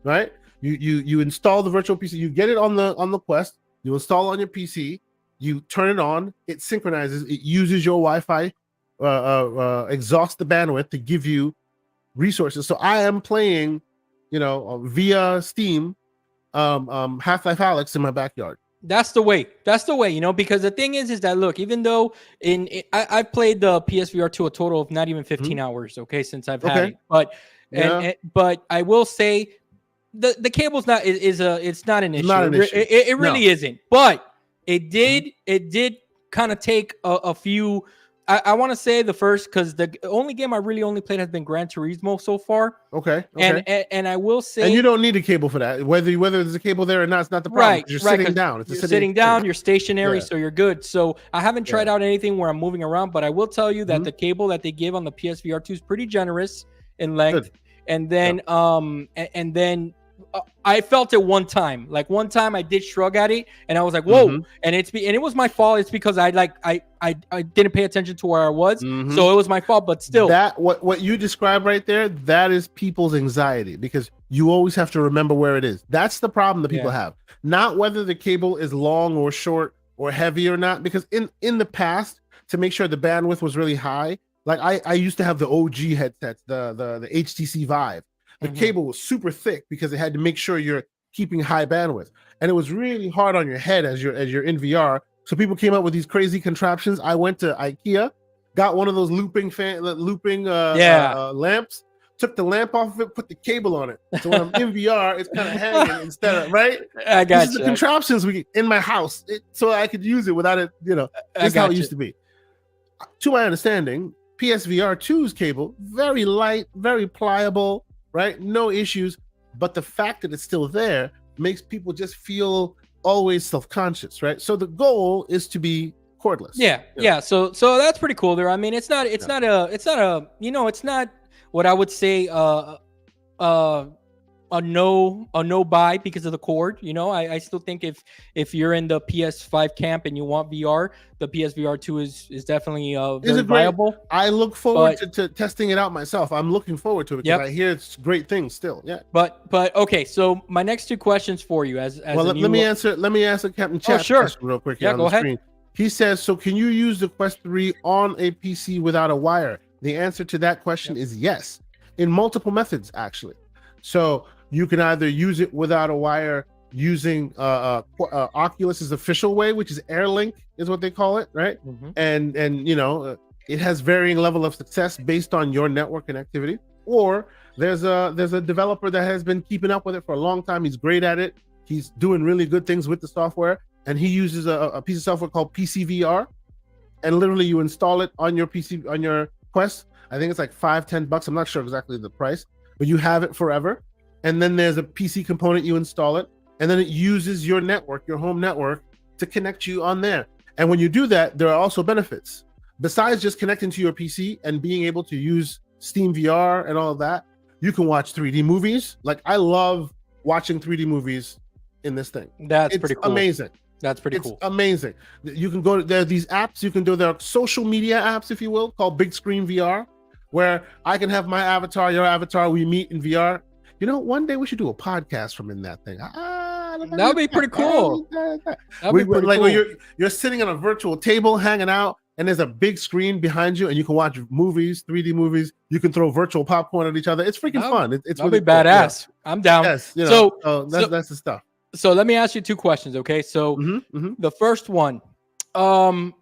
right? You install the Virtual PC. You get it on the Quest. You install it on your PC. You turn it on. It synchronizes. It uses your Wi-Fi, exhausts the bandwidth to give you resources. So I am playing, via Steam, Half-Life Alyx in my backyard. That's the way, because the thing is that, look, even though I've played the PSVR 2 a total of not even 15 hours, since I've had it, but I will say the cable's not it's not an issue. Not an issue. It really isn't, but it did kind of take a few. I want to say the first, because the only game I really only played has been Gran Turismo so far. Okay. And I will say, and you don't need a cable for that. Whether there's a cable there or not, it's not the problem. Right. You're sitting down. You're sitting down. You're stationary, so you're good. So I haven't tried out anything where I'm moving around, but I will tell you that the cable that they give on the PSVR 2 is pretty generous in length. Good. And then I felt it one time. Like one time I did shrug at it and I was like, whoa. And it was my fault. It's because I didn't pay attention to where I was. So it was my fault, but still. That what you described right there, that is people's anxiety, because you always have to remember where it is. That's the problem that people have. Not whether the cable is long or short or heavy or not, because in the past, to make sure the bandwidth was really high, like I used to have the OG headsets, the HTC Vive. The cable was super thick because it had to make sure you're keeping high bandwidth, and it was really hard on your head as you're in VR. So people came up with these crazy contraptions. I went to IKEA, got one of those looping lamps, took the lamp off of it, put the cable on it. So when I'm in VR, it's kind of hanging instead of right. I got this is the contraptions in my house, so I could use it without it. That's how it used to be. To my understanding, PSVR 2's cable very light, very pliable. Right? No issues. But the fact that it's still there makes people just feel always self-conscious, right? So the goal is to be cordless. Yeah. So that's pretty cool there. I mean, it's not what I would say a no buy because of the cord. I still think if you're in the PS5 camp and you want VR, the PSVR 2 is definitely very viable. I look forward to testing it out myself. I'm looking forward to it because I hear it's great things still. Yeah. But okay, so my next two questions for you let me answer Captain Chat's question real quick. Go ahead. Screen. He says, so can you use the Quest 3 on a PC without a wire? The answer to that question is yes, in multiple methods actually. So you can either use it without a wire using Oculus's official way, which is AirLink, is what they call it, right? And it has varying level of success based on your network connectivity. Or there's a developer that has been keeping up with it for a long time. He's great at it. He's doing really good things with the software, and he uses a piece of software called PCVR, and literally you install it on your PC, on your Quest. I think it's like $5-10. I'm not sure exactly the price, but you have it forever. And then there's a PC component, you install it, and then it uses your network, your home network, to connect you on there. And when you do that, there are also benefits. Besides just connecting to your PC and being able to use Steam VR and all of that, You can watch 3D movies. Like I love watching 3D movies in this thing. That's pretty cool. Amazing. That's pretty It's cool. amazing. You can go to there are these apps you can do. There are social media apps, if you will, called Big Screen VR, where I can have my avatar, your avatar, we meet in VR. You know, one day we should do a podcast from in that thing. That would be pretty cool. You're sitting on a virtual table hanging out, and there's a big screen behind you, and you can watch movies, 3D movies. You can throw virtual popcorn at each other. It's freaking fun. It's really really cool. badass. Yeah. I'm down. Yes, that's the stuff. So let me ask you 2 questions, okay? So the first one,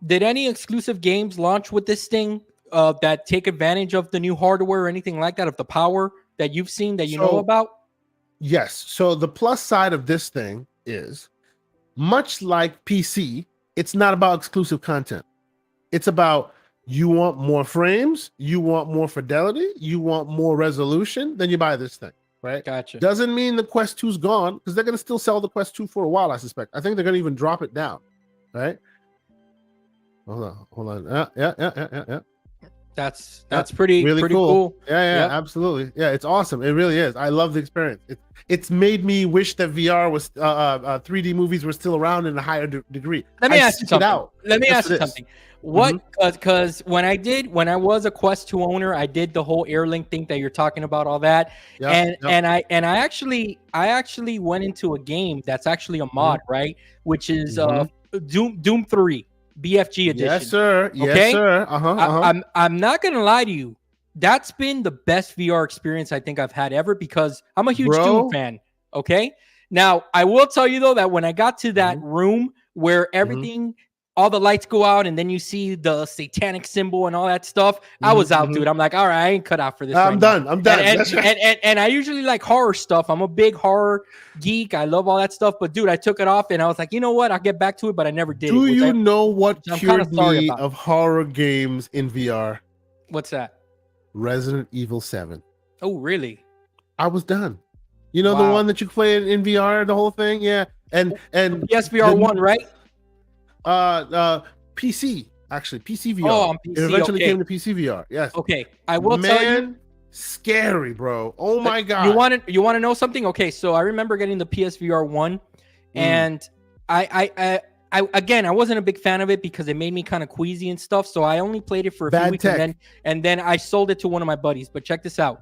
did any exclusive games launch with this thing that take advantage of the new hardware or anything like that, of the power that you've seen that you know about? Yes. So the plus side of this thing is, much like PC, it's not about exclusive content. It's about, you want more frames, you want more fidelity, you want more resolution, then you buy this thing, right? Gotcha. Doesn't mean the Quest 2's gone, because they're going to still sell the Quest 2 for a while, I suspect. I think they're going to even drop it down, right? Hold on. Yeah. That's pretty really cool. Yeah, absolutely. Yeah, it's awesome. It really is. I love the experience. It's made me wish that VR was 3D movies were still around in a higher degree. Let me ask you something. What? Because when I was a Quest 2 owner, I did the whole AirLink thing that you're talking about, all that, and I actually went into a game that's actually a mod, right? Which is Doom 3. BFG edition. Yes, sir. Okay? Yes, sir. I'm not gonna lie to you. That's been the best VR experience I think I've had ever, because I'm a huge Doom fan. Okay. Now I will tell you though that when I got to that room where everything, all the lights go out, and then you see the satanic symbol and all that stuff, I was out, dude. I'm like, all right, I ain't cut out for this. I'm done. And I usually like horror stuff. I'm a big horror geek. I love all that stuff. But dude, I took it off, and I was like, you know what? I'll get back to it, but I never did. Do you know what cured me of horror games in VR? What's that? Resident Evil 7. Oh, really? I was done. You know, the one that you played in VR, the whole thing? Yeah. And PSVR 1, right? PC, actually, PC VR. Oh, on PC. It eventually came to PC VR. Yes. Okay. I will tell you. Scary, bro. Oh my god. You want to know something? Okay, so I remember getting the PSVR 1, and I again, I wasn't a big fan of it because it made me kind of queasy and stuff. So I only played it for a few weeks, and then I sold it to one of my buddies. But check this out.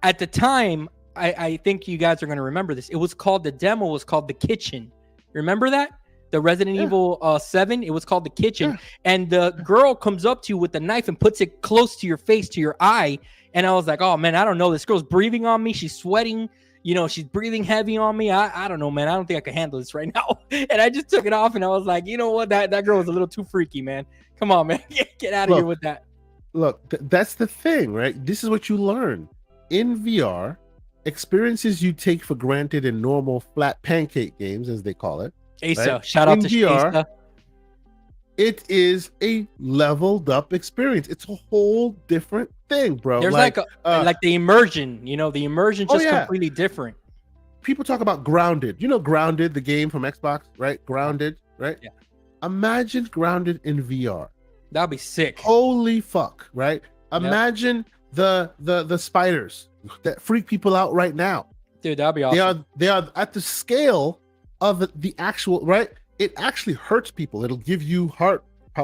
At the time, I think you guys are going to remember this. It was called, the demo was called The Kitchen. Remember that? The Resident Evil 7, it was called The Kitchen. And the girl comes up to you with a knife and puts it close to your face, to your eye. And I was like, oh, man, I don't know. This girl's breathing on me. She's sweating. You know, she's breathing heavy on me. I don't know, man. I don't think I can handle this right now. And I just took it off, and I was like, you know what? That girl was a little too freaky, man. Come on, man. Get out of here with that. Look, that's the thing, right? This is what you learn. In VR, experiences you take for granted in normal flat pancake games, as they call it. Asa, right? Shout out to VR, Asa. It is a leveled up experience. It's a whole different thing, bro. There's like the immersion, the immersion just completely different. People talk about Grounded. You know Grounded, the game from Xbox, right? Grounded, right? Yeah. Imagine Grounded in VR. That'd be sick. Holy fuck, right? Imagine the spiders that freak people out right now. Dude, that'd be awesome. They are at the scale of the actual, right? It actually hurts people. It'll give you heart.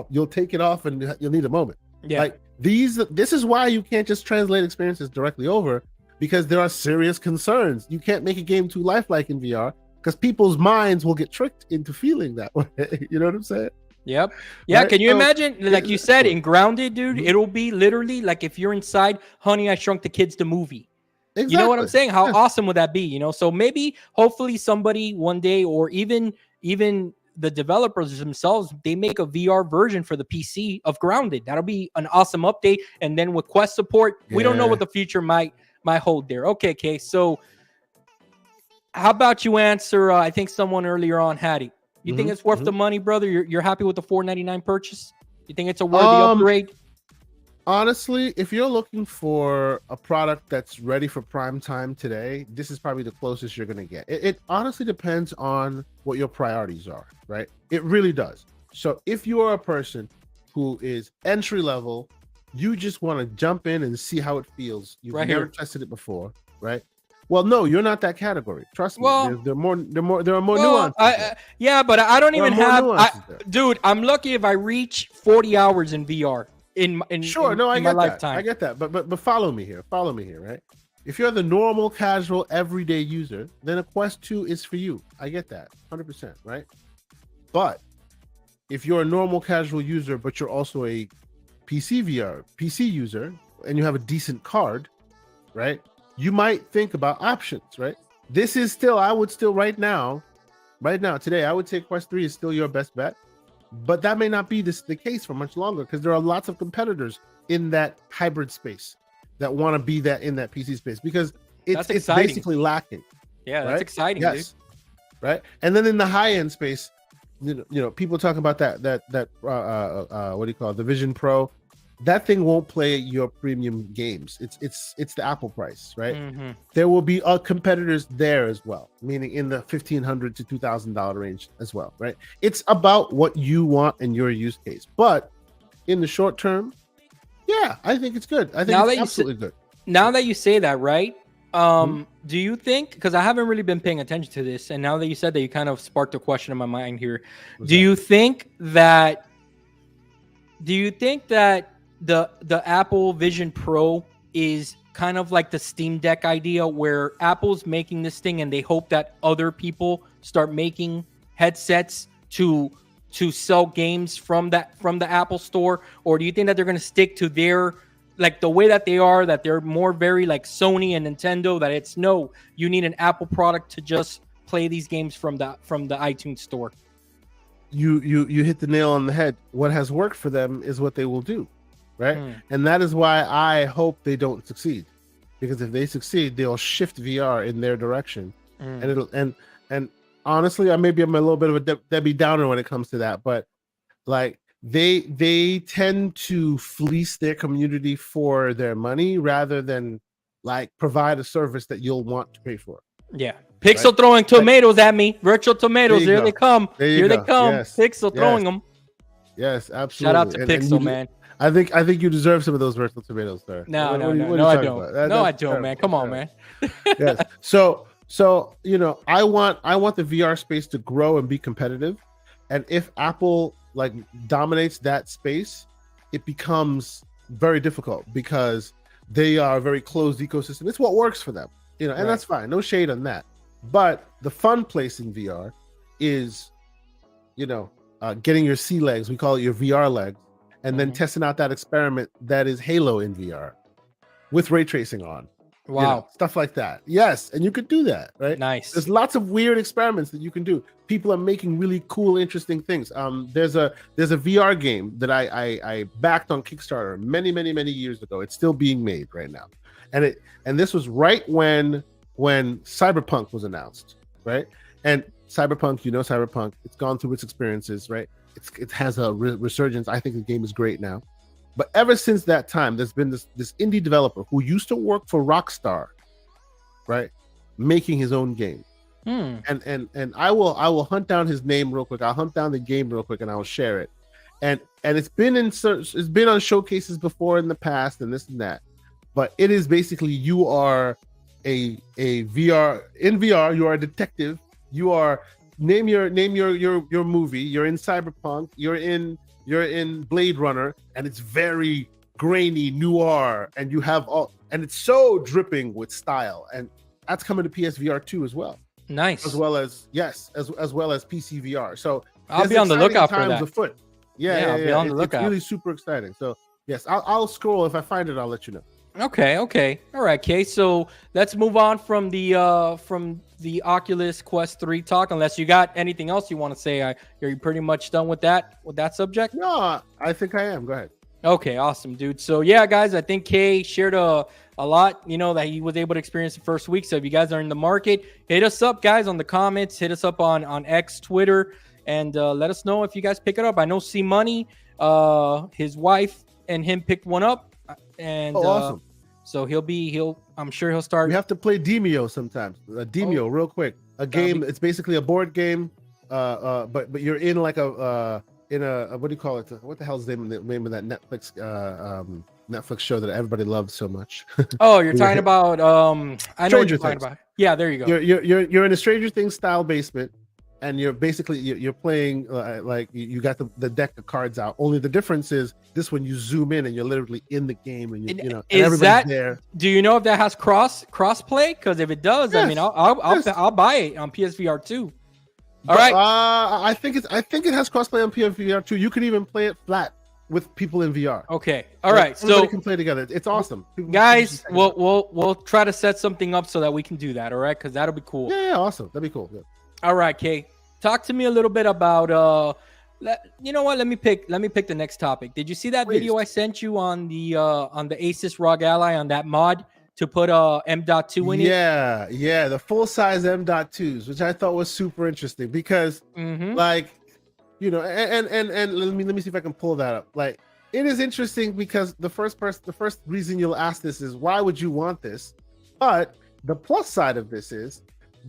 You'll take it off and you'll need a moment. Yeah. Like this is why you can't just translate experiences directly over, because there are serious concerns. You can't make a game too lifelike in VR because people's minds will get tricked into feeling that way. You know what I'm saying? Yep. Yeah. Right? Can you imagine, like you said, in Grounded, dude, Mm-hmm. it'll be literally like if you're inside Honey, I Shrunk the Kids, the movie. Exactly. You know what I'm saying? How awesome would that be? So maybe, hopefully, somebody one day, or even the developers themselves, they make a VR version for the PC of Grounded. That'll be an awesome update. And then with Quest support, we don't know what the future might hold there. Okay. So how about you answer? I think someone earlier on had it. You think it's worth the money, brother? You're happy with the $499 purchase? You think it's a worthy upgrade? Honestly, if you're looking for a product that's ready for prime time today, this is probably the closest you're going to get. It honestly depends on what your priorities are, right? It really does. So if you are a person who is entry level, You just want to jump in and see how it feels. You've Right never here. tested it before, right? Well, no, you're not that category. Trust me. Well, There are more nuances. Yeah, but I don't There are even more have, nuances there. dude. I'm lucky if I reach 40 hours in VR in I my get that. lifetime. I get that. But follow me here. Follow me here, right? If you're the normal, casual, everyday user, then a Quest 2 is for you. I get that, 100%, right? But if you're a normal, casual user, but you're also a PC user, and you have a decent card, right? You might think about options, right? This is still, I would still right now, today, I would say Quest 3 is still your best bet. But that may not be the case for much longer because there are lots of competitors in that hybrid space that want to be in that PC space because it's basically lacking. Yeah, that's right? exciting, yes. dude. Right. And then in the high end space, you know, people talk about that what do you call it? The Vision Pro. That thing won't play your premium games. It's the Apple price, right? Mm-hmm. There will be competitors there as well, meaning in the $1,500 to $2,000 range as well, right? It's about what you want and your use case. But in the short term, yeah, I think it's good. I think it's absolutely good. Now that you say that, right? Do you think? Because I haven't really been paying attention to this, and now that you said that, you kind of sparked a question in my mind here. Do you think that the Apple Vision Pro is kind of like the Steam Deck idea where Apple's making this thing and they hope that other people start making headsets to sell games from the Apple store? Or do you think that they're going to stick to their, like, the way that they're more very like Sony and Nintendo, that it's no, you need an Apple product to just play these games from the iTunes store? You hit the nail on the head. What has worked for them is what they will do. Right. And that is why I hope they don't succeed, because if they succeed, they'll shift VR in their direction. And it'll and honestly, I'm a little bit of a Debbie Downer when it comes to that, but like they tend to fleece their community for their money rather than like provide a service that you'll want to pay for. Yeah. Pixel throwing tomatoes at me. Virtual tomatoes. Here they come. Here they come. Yes. Pixel throwing them. Yes, absolutely. Shout out to Pixel, man. I think you deserve some of those virtual tomatoes, sir. No, I don't, man. Come on, man. Yes. So you know, I want the VR space to grow and be competitive, and if Apple like dominates that space, it becomes very difficult because they are a very closed ecosystem. It's what works for them, you know, and that's fine. No shade on that. But the fun place in VR is, you know, getting your sea legs. We call it your VR legs. And then testing out that experiment that is Halo in VR with ray tracing on. Wow. You know, stuff like that. Yes. And you could do that, right? Nice. There's lots of weird experiments that you can do. People are making really cool, interesting things. There's a VR game that I backed on Kickstarter many years ago. It's still being made right now. And this was right when Cyberpunk was announced, right? And Cyberpunk, you know, it's gone through its experiences, right? It has a resurgence. I think the game is great now. But ever since that time, there's been this indie developer who used to work for Rockstar, right? Making his own game. And I will hunt down his name real quick. I'll hunt down the game real quick and I'll share it. And it's been on showcases before in the past and this and that. But it is basically, you are a VR, in VR, you are a detective. You are name your movie. You're in Cyberpunk. You're in Blade Runner, and it's very grainy noir, and you have and it's so dripping with style, and that's coming to PSVR 2 as well. Nice. As well as PC VR. So I'll be on the lookout for that. Afoot. Yeah, I'll be on the lookout. It's really super exciting. So yes, I'll scroll. If I find it, I'll let you know. Okay. All right, Kay. So let's move on from the Oculus Quest 3 talk, unless you got anything else you want to say. Are you pretty much done with that subject? No, I think I am. Go ahead. Okay, awesome, dude. So yeah, guys, I think Kay shared a lot, you know, that he was able to experience the first week. So if you guys are in the market, hit us up, guys, on the comments. Hit us up on X, Twitter, and let us know if you guys pick it up. I know C Money, his wife and him picked one up. And awesome. So I'm sure he'll start. We have to play Demio sometimes. Demio, real quick. A game. It's basically a board game. But you're in like a what do you call it? What the hell's the name of that Netflix Netflix show that everybody loved so much. Oh, you're talking about I know what you're talking Things. about. Yeah, there you go. You're in a Stranger Things style basement, and you're basically you're playing like you got the deck of cards out. Only the difference is this one you zoom in and you're literally in the game, and and everybody's there. Do you know if that has cross play? Because if it does, yes, I mean, I'll buy it on PSVR 2. All right. I think it has crossplay on PSVR 2. You can even play it flat with people in VR. Okay. All right. Everybody can play together. It's awesome. Guys, we'll try to set something up so that we can do that. All right, because that'll be cool. Yeah, awesome. That'd be cool. Yeah. All right, Kay. Talk to me a little bit about you know what? Let me pick the next topic. Did you see that video I sent you on the Asus ROG Ally on that mod to put M.2 in it? Yeah, the full size M.2s, which I thought was super interesting because like, you know, and let me see if I can pull that up. Like, it is interesting because the first reason you'll ask this is why would you want this? But the plus side of this is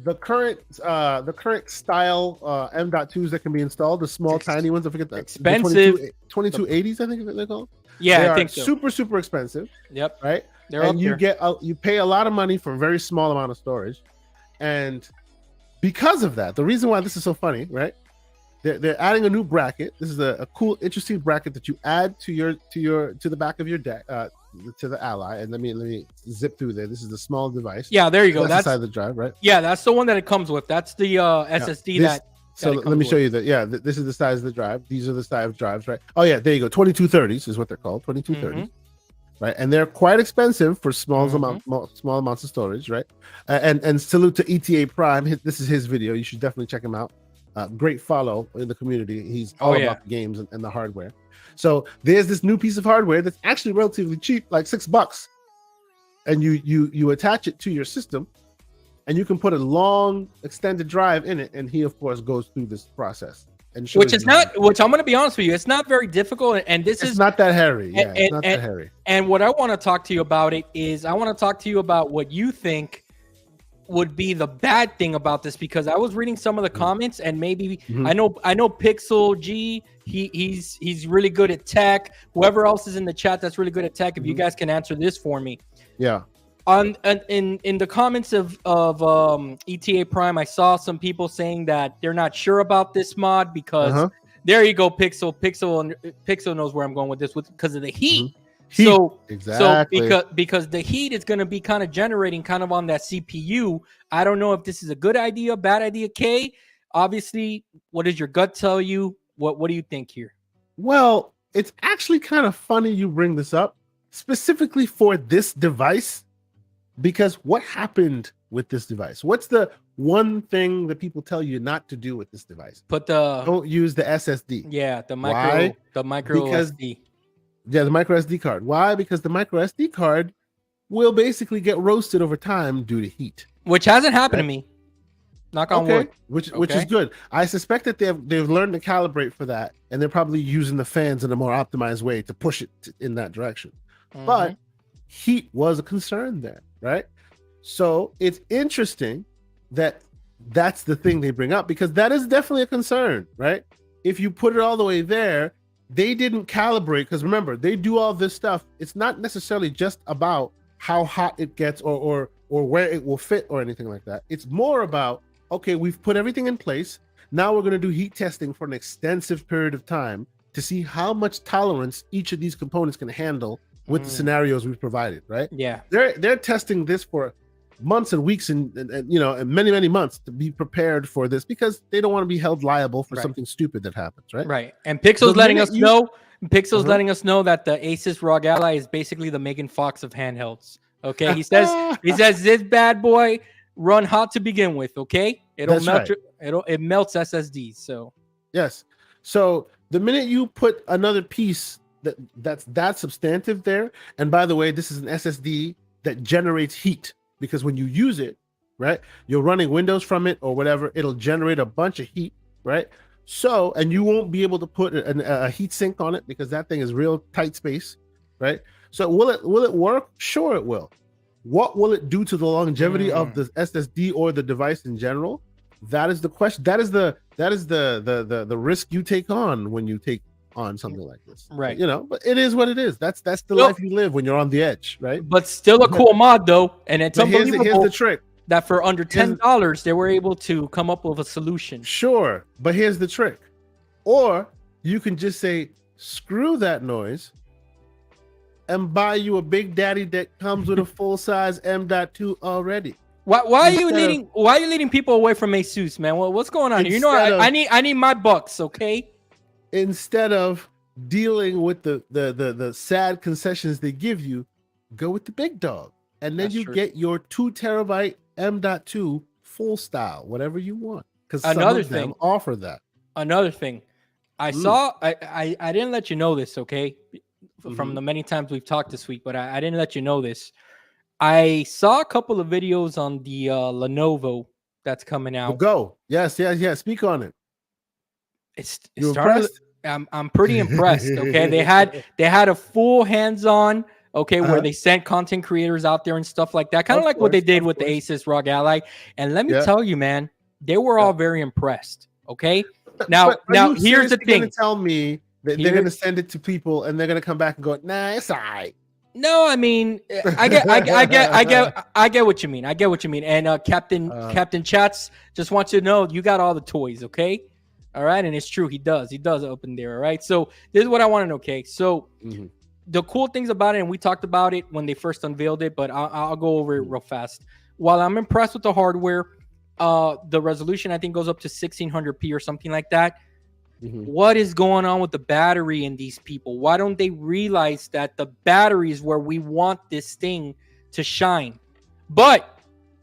the current style M.2s that can be installed, the small tiny ones. I forget that. Expensive. 2280s, I think they're called. Yeah, I think so. Super expensive. Yep. Right. And you pay a lot of money for a very small amount of storage, and because of that, the reason why this is so funny, right? They're adding a new bracket. This is a cool, interesting bracket that you add to the back of your deck, to the Ally. And let me zip through there. This is the small device. Yeah, there you go. That's the side of the drive, right? Yeah, that's the one that it comes with. That's the SSD So let me show you that. Yeah, this is the size of the drive. These are the size of drives, right? Oh yeah, there you go. 2230s is what they're called. 2230s. Right, and they're quite expensive for small amounts of storage, right? And salute to ETA Prime. This is his video. You should definitely check him out. Great follow in the community. He's all about the games and the hardware. So there's this new piece of hardware that's actually relatively cheap, like $6, and you attach it to your system, and you can put a long extended drive in it. And he, of course, goes through this process. Which I'm going to be honest with you, it's not very difficult, and it's not that hairy. Yeah, it's not that hairy. And what I want to talk to you about is I want to talk to you about what you think would be the bad thing about this, because I was reading some of the comments, and maybe I know Pixel G, he's really good at tech. Whoever else is in the chat that's really good at tech, if you guys can answer this for me. Yeah. In the comments of ETA Prime, I saw some people saying that they're not sure about this mod because there you go, Pixel knows where I'm going with this, because of the heat. So because the heat is going to be kind of generating kind of on that CPU. I don't know if this is a good idea, bad idea. Kay, obviously, what does your gut tell you? What do you think here? Well, it's actually kind of funny you bring this up specifically for this device. Because what happened with this device? What's the one thing that people tell you not to do with this device? Don't use the SSD. Yeah, the micro SD. Yeah, the micro SD card. Why? Because the micro SD card will basically get roasted over time due to heat. Which hasn't happened to me. Knock on wood. Which is good. I suspect that they've learned to calibrate for that, and they're probably using the fans in a more optimized way to push it in that direction. But heat was a concern there, right? So it's interesting that that's the thing they bring up, because that is definitely a concern, right? If you put it all the way there, they didn't calibrate, because remember, they do all this stuff. It's not necessarily just about how hot it gets or where it will fit or anything like that. It's more about, okay, we've put everything in place. Now we're going to do heat testing for an extensive period of time to see how much tolerance each of these components can handle with the scenarios we've provided, right? Yeah. They're testing this for months and weeks and many months to be prepared for this, because they don't want to be held liable for something stupid that happens, right? Right. And Pixel's letting us know that the Asus ROG Ally is basically the Megan Fox of handhelds. Okay. He says this bad boy run hot to begin with, okay? It melts SSDs. So yes. So the minute you put another piece that's substantive there, and by the way, this is an SSD that generates heat, because when you use it, right, you're running Windows from it or whatever, it'll generate a bunch of heat, right? So, and you won't be able to put a heat sink on it, because that thing is real tight space, right? So will it work? Sure, it will. What will it do to the longevity of the SSD or the device in general? That is the question. That is the risk you take on when you take on something like this. Right. But it is what it is. That's the life you live when you're on the edge, right? But still a cool mod though, and it's unbelievable. Here's the trick. That for under $10 they were able to come up with a solution. Sure, but here's the trick. Or you can just say, screw that noise, and buy you a Big Daddy that comes with a full-size M.2 already. Why are you leading people away from ASUS, man? What's going on here? I need my bucks, okay? Instead of dealing with the sad concessions they give you, go with the big dog. And then get your 2 terabyte M.2 full style, whatever you want. Because some of them offer that. Another thing. I saw I didn't let you know this, okay? From the many times we've talked this week, but I didn't let you know this. I saw a couple of videos on the Lenovo that's coming out. Go. Yes. Speak on it. You impressed? I'm pretty impressed. Okay. They had a full hands-on, where they sent content creators out there and stuff like that. Kind of like what they did with the Asus ROG Ally. And let me tell you, man, they were all very impressed. Okay. Now here's the thing. Tell me that they're gonna send it to people and they're gonna come back and go, nah, it's all right. No, I mean, I get what you mean. I get what you mean. And Captain Chats just wants you to know you got all the toys, okay? All right, and it's true, he does open there. All right, so this is what I want to know. Okay, so the cool things about it, and we talked about it when they first unveiled it, but I'll go over it real fast. While I'm impressed with the hardware, the resolution I think goes up to 1600p or something like that. What is going on with the battery in these people? Why don't they realize that the battery is where we want this thing to shine? But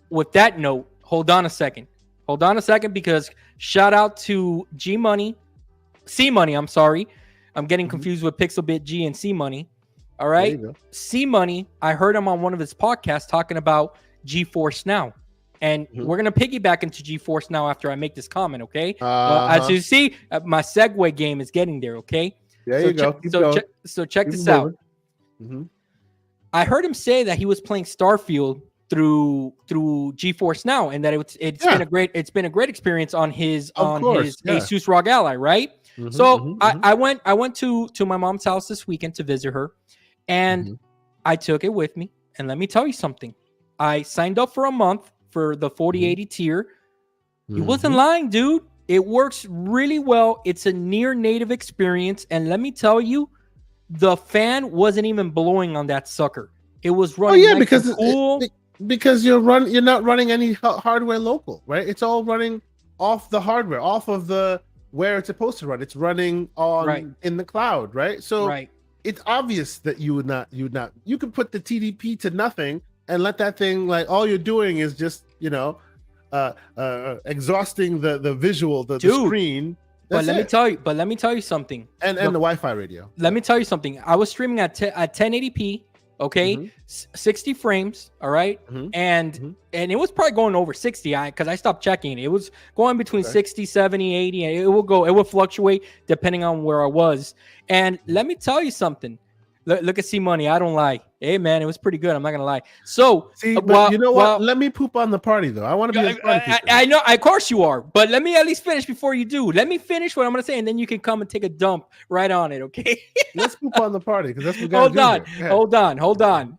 with that note, hold on a second, because shout out to C Money. I'm sorry, I'm getting confused with Pixelbit G and C Money. All right, C Money. I heard him on one of his podcasts talking about GeForce Now. And we're going to piggyback into GeForce Now after I make this comment, okay? As you see, my segue game is getting there, okay? There you go. So check this out. I heard him say that he was playing Starfield through GeForce Now, and that it's been a great experience on his Asus ROG Ally, right? So I went to my mom's house this weekend to visit her, and I took it with me. And let me tell you something. I signed up for a month for the 4080 tier. He wasn't lying, dude. It works really well. It's a near native experience. And let me tell you, the fan wasn't even blowing on that sucker. It was running because you're not running any hardware local, right? It's all running off the hardware, off of the where it's supposed to run. It's running on in the cloud, right? So it's obvious that you would not. You could put the TDP to nothing and let that thing, like, all you're doing is just, exhausting the visual, the screen. But let me tell you something. And the Wi-Fi radio. Let me tell you something. I was streaming at 1080p, okay, 60 frames, all right, and it was probably going over 60. Because I stopped checking. It was going between 60, 70, 80, and it would fluctuate depending on where I was. And let me tell you something. Look at C Money. I don't lie. Hey man, it was pretty good. I'm not gonna lie. So see, but you know what? Let me poop on the party though. I want to be a party. I know, of course you are. But let me at least finish before you do. Let me finish what I'm gonna say, and then you can come and take a dump right on it. Okay? Let's poop on the party because that's what we gotta do. Hold on.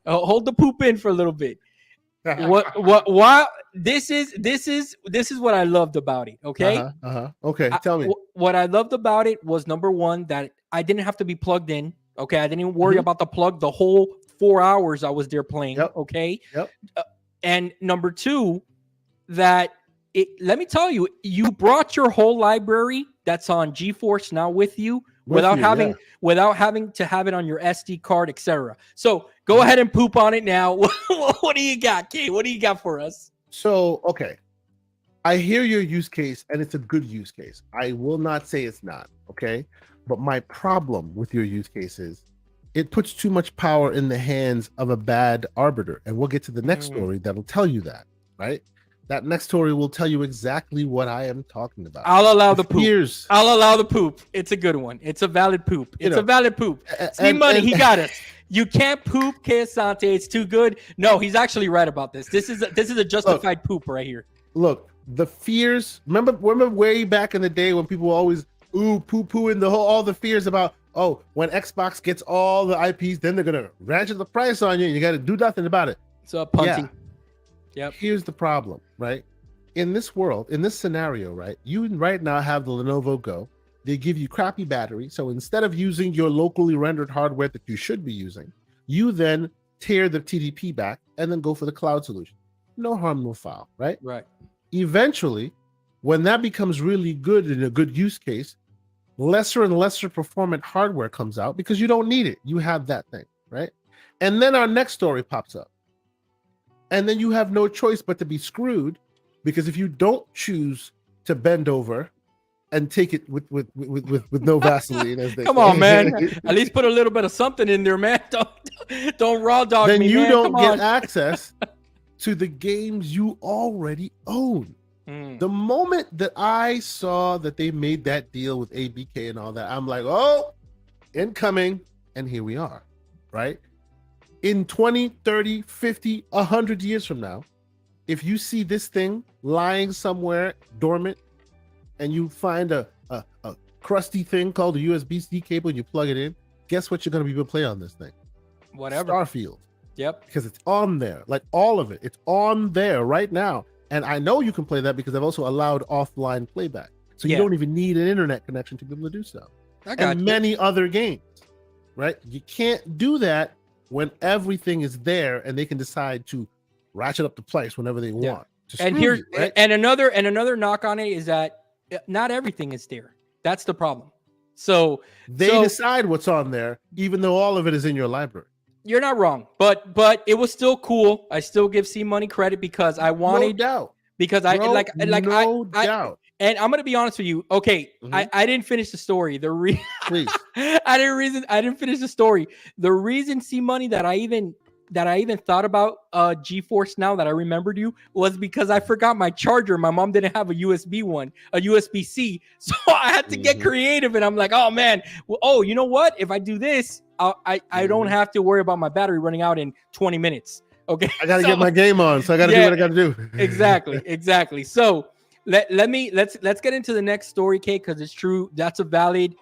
Hold the poop in for a little bit. Why? This is what I loved about it. Okay. Okay. Tell me. What I loved about it was, number one, that I didn't have to be plugged in. Okay, I didn't even worry about the plug the whole 4 hours I was there playing. Okay. And number two, that let me tell you, you brought your whole library that's on GeForce Now with you without having to have it on your SD card, etc. So go ahead and poop on it now. What do you got, Kay? What do you got for us? So, okay, I hear your use case, and it's a good use case. I will not say it's not. Okay. But my problem with your use case is it puts too much power in the hands of a bad arbiter. And we'll get to the next story that'll tell you that, right? That next story will tell you exactly what I am talking about. I'll allow the poop. I'll allow the poop. It's a good one. It's a valid poop. It's a valid poop. See, Money, he got us. You can't poop, Kay Asante. It's too good. No, he's actually right about this. This is a justified poop right here. Look, the fears. Remember way back in the day when people were always poo-pooing all the fears about oh, when Xbox gets all the IPs, then they're gonna ratchet the price on you. And you got to do nothing about it. So punting. Yeah. Yep. Here's the problem, right? In this world, in this scenario, right? You right now have the Lenovo Go. They give you crappy battery. So instead of using your locally rendered hardware that you should be using, you then tear the TDP back and then go for the cloud solution. No harm, no foul, right? Right. Eventually, when that becomes really good in a good use case, lesser and lesser performant hardware comes out because you don't need it. You have that thing, right? And then our next story pops up. And then you have no choice but to be screwed, because if you don't choose to bend over and take it with no Vaseline, as they come on, man. At least put a little bit of something in there, man. Don't raw dog then me, you man. don't get access to the games you already own. The moment that I saw that they made that deal with ABK and all that, I'm like, oh, incoming. And here we are, right? In 20, 30, 50, 100 years from now, if you see this thing lying somewhere dormant and you find a crusty thing called a USB-C cable and you plug it in, guess what you're going to be able to play on this thing? Whatever. Starfield. Yep. Because it's on there. Like all of it. It's on there right now. And I know you can play that because I've also allowed offline playback. So you don't even need an internet connection to be able to do so. And many other games, right? You can't do that when everything is there and they can decide to ratchet up the price whenever they want. And here, right? and another knock on it is that not everything is there. That's the problem. So they decide what's on there, even though all of it is in your library. You're not wrong, but it was still cool. I still give C Money credit because I wanted, no doubt, because Bro, I like no doubt. And I'm gonna be honest with you. Okay, I didn't finish the story. Please, I didn't finish the story. The reason C Money that I even thought about GeForce Now, that I remembered you, was because I forgot my charger. My mom didn't have a USB-C, so I had to get creative. And I'm like, oh man, you know what? If I do this, I don't have to worry about my battery running out in 20 minutes. Okay, I gotta get my game on, so I gotta do what I gotta do. exactly. So let's get into the next story, Kate, because it's true. That's a valid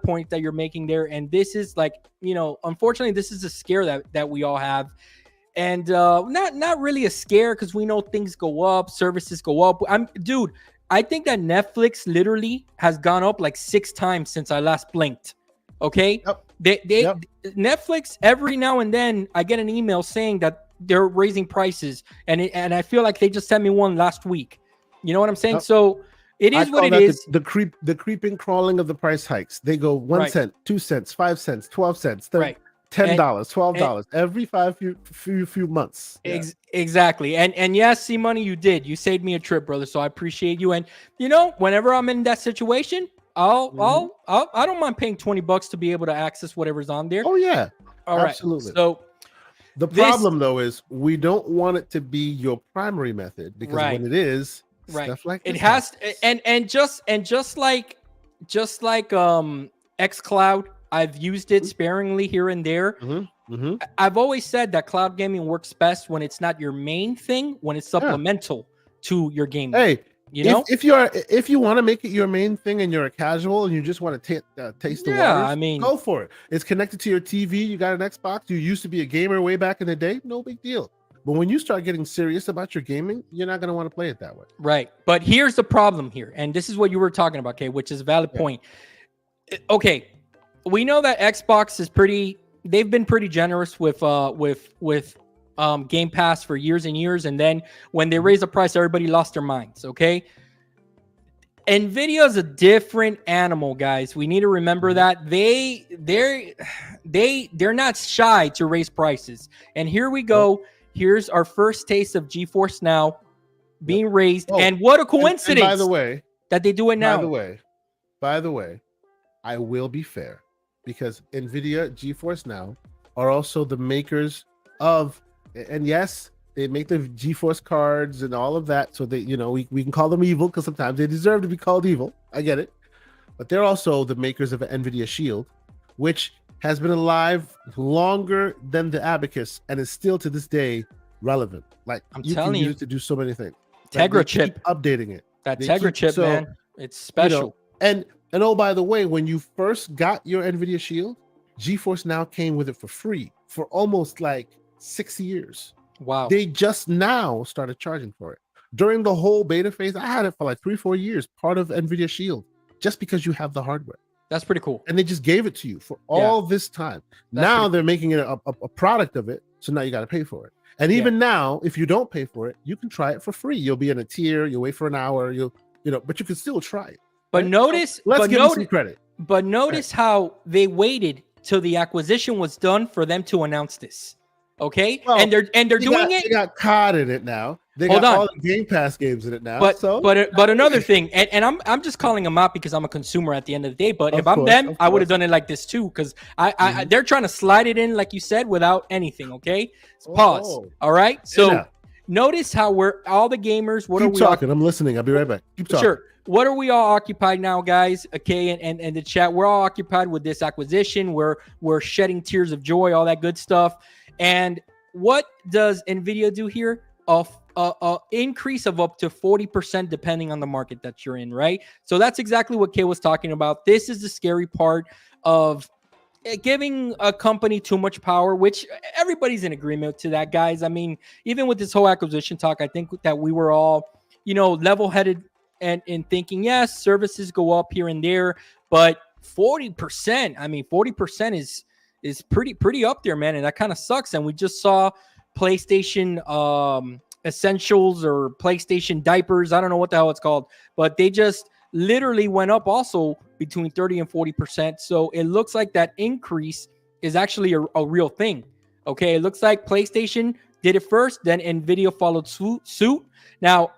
point that you're making there, and this is like, unfortunately, this is a scare that we all have, and not really a scare, because we know things go up, services go up. I think that Netflix literally has gone up like 6 times since I last blinked. Okay. Yep. Netflix, every now and then I get an email saying that they're raising prices, and I feel like they just sent me one last week. You know what I'm saying? Yep. So it is what it is. The creeping crawling of the price hikes. They go 1 cent, 2 cents, 5 cents, 12 cents, $10, $12 every few months. Yeah. Exactly. And yes, C Money, you did. You saved me a trip, brother. So I appreciate you. And whenever I'm in that situation, I don't mind paying $20 to be able to access whatever's on there. Oh yeah. All absolutely. Right. So the problem though is we don't want it to be your primary method, because when it is, stuff like this it has and just like xCloud, I've used it sparingly here and there. I've always said that cloud gaming works best when it's not your main thing, when it's supplemental to your gaming. Hey, if you want to make it your main thing and you're a casual and you just want to taste the waters, go for it. It's connected to your TV. You got an Xbox. You used to be a gamer way back in the day. No big deal. But when you start getting serious about your gaming, you're not going to want to play it that way. Right. But here's the problem here. And this is what you were talking about, Kay, which is a valid point. Okay. We know that Xbox is they've been pretty generous with Game Pass for years and years. And then when they raised the price, everybody lost their minds. Okay. Nvidia is a different animal, guys. We need to remember that they're not shy to raise prices. And here we go. Here's our first taste of GeForce Now being raised. And what a coincidence. And by the way, that they do it now. By the way, I will be fair, because Nvidia, GeForce Now are also the makers of, and yes, they make the GeForce cards and all of that. So they, we can call them evil because sometimes they deserve to be called evil. I get it. But they're also the makers of Nvidia Shield, which has been alive longer than the Abacus and is still to this day relevant. Like, you can use it to do so many things. Tegra chip. Keep updating it. That Tegra chip, man, it's special. And And oh, by the way, when you first got your NVIDIA Shield, GeForce Now came with it for free for almost like 6 years. Wow. They just now started charging for it. During the whole beta phase, I had it for like 3-4 years, part of NVIDIA Shield, just because you have the hardware. That's pretty cool. And they just gave it to you for all this time. That's now they're making it a product of it. So now you got to pay for it. And even now, if you don't pay for it, you can try it for free. You'll be in a tier, you'll wait for an hour, but you can still try it. But notice, so let's give them some credit. But notice how they waited till the acquisition was done for them to announce this. Okay, well, and they're doing it. They got COD in it now. They got all the Game Pass games in it now. But another thing, and I'm just calling them out because I'm a consumer at the end of the day. But if I'm them, I would have done it like this too, because they're trying to slide it in, like you said, without anything. Okay, pause. All right. So notice how we're all the gamers. What Keep are we talking? I'm listening. I'll be right back. Keep talking. Sure. What are we all occupied now, guys? Okay, and the chat, we're all occupied with this acquisition. We're shedding tears of joy, all that good stuff. And what does NVIDIA do here? A increase of up to 40% depending on the market that you're in, right? So that's exactly what Kay was talking about. This is the scary part of giving a company too much power, which everybody's in agreement to that, guys. I mean, even with this whole acquisition talk, I think that we were all, level-headed and in thinking, yes, services go up here and there, but 40%, I mean, 40% is pretty up there, man. And that kind of sucks. And we just saw PlayStation Essentials or PlayStation diapers. I don't know what the hell it's called, but they just literally went up also between 30 and 40%. So it looks like that increase is actually a real thing. Okay. It looks like PlayStation did it first, then NVIDIA followed suit. Now,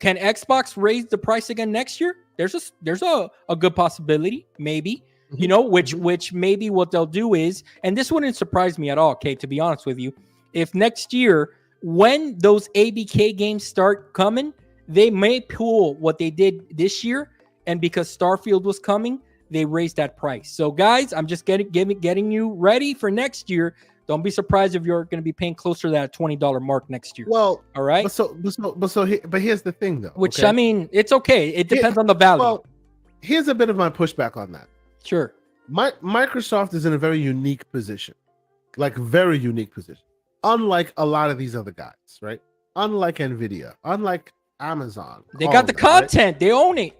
can Xbox raise the price again next year? There's a good possibility, maybe. Which maybe what they'll do is, and this wouldn't surprise me at all, Kate, to be honest with you, if next year, when those ABK games start coming, they may pull what they did this year, and because Starfield was coming, they raised that price. So, guys, I'm just getting you ready for next year. Don't be surprised if you're going to be paying closer to that $20 mark next year. Well, all right. But here's the thing, though. Which, okay? I mean, it's okay. It depends on the value. Well, here's a bit of my pushback on that. Sure. Microsoft is in a very unique position, very unique position. Unlike a lot of these other guys, right? Unlike NVIDIA, unlike Amazon. They got the content. Right? They own it.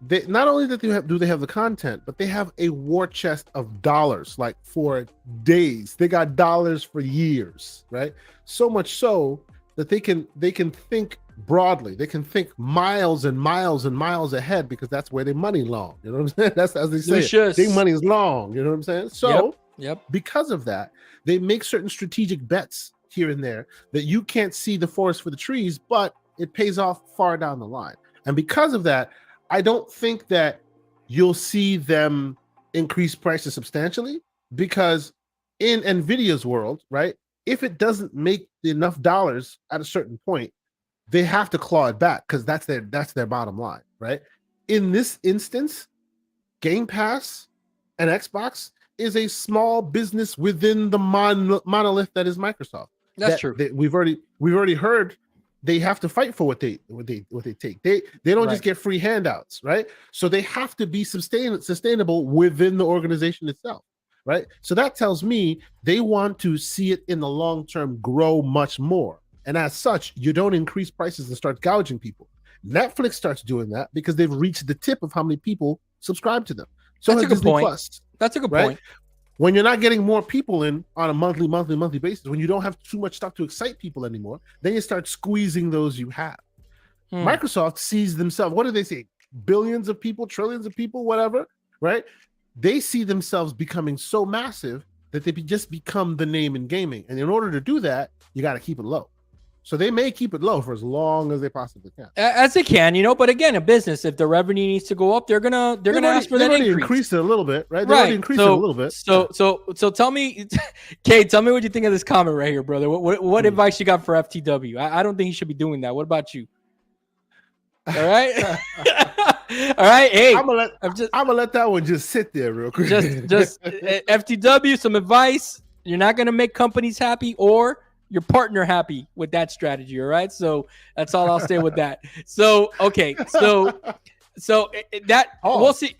They not only that do they have the content, but they have a war chest of dollars, like for days. They got dollars for years, right? So much so that they can think broadly. They can think miles and miles and miles ahead because that's where their money long. You know what I'm saying? That's as they say. Big money is long. You know what I'm saying? So yep. Because of that, they make certain strategic bets here and there that you can't see the forest for the trees, but it pays off far down the line. And because of that, I don't think that you'll see them increase prices substantially, because in NVIDIA's world, right, if it doesn't make enough dollars at a certain point, they have to claw it back because that's their bottom line, right? In this instance, Game Pass and Xbox is a small business within the monolith that is Microsoft. That's true. We've already heard they have to fight for what they take. They don't just get free handouts, right? So they have to be sustainable within the organization itself, right? So that tells me they want to see it in the long term grow much more. And as such, you don't increase prices and start gouging people. Netflix starts doing that because they've reached the tip of how many people subscribe to them. So that's a good point. Plus, that's a good point. When you're not getting more people in on a monthly basis, when you don't have too much stuff to excite people anymore, then you start squeezing those you have. Microsoft sees themselves, what do they say? Billions of people, trillions of people, whatever, right? They see themselves becoming so massive that they just become the name in gaming. And in order to do that, you got to keep it low. So they may keep it low for as long as they possibly can. As they can, but again, a business, if the revenue needs to go up, they're gonna ask for that increase. Increased it a little bit, right? They already increased it a little bit. So tell me, Kate, tell me what you think of this comment right here, brother. What advice you got for FTW? I don't think he should be doing that. What about you? All right. All right. Hey, I'm gonna let that one just sit there real quick. Just FTW, some advice. You're not gonna make companies happy or your partner happy with that strategy. All right. So that's all I'll say with that. So, okay. So So that Pause. we'll see.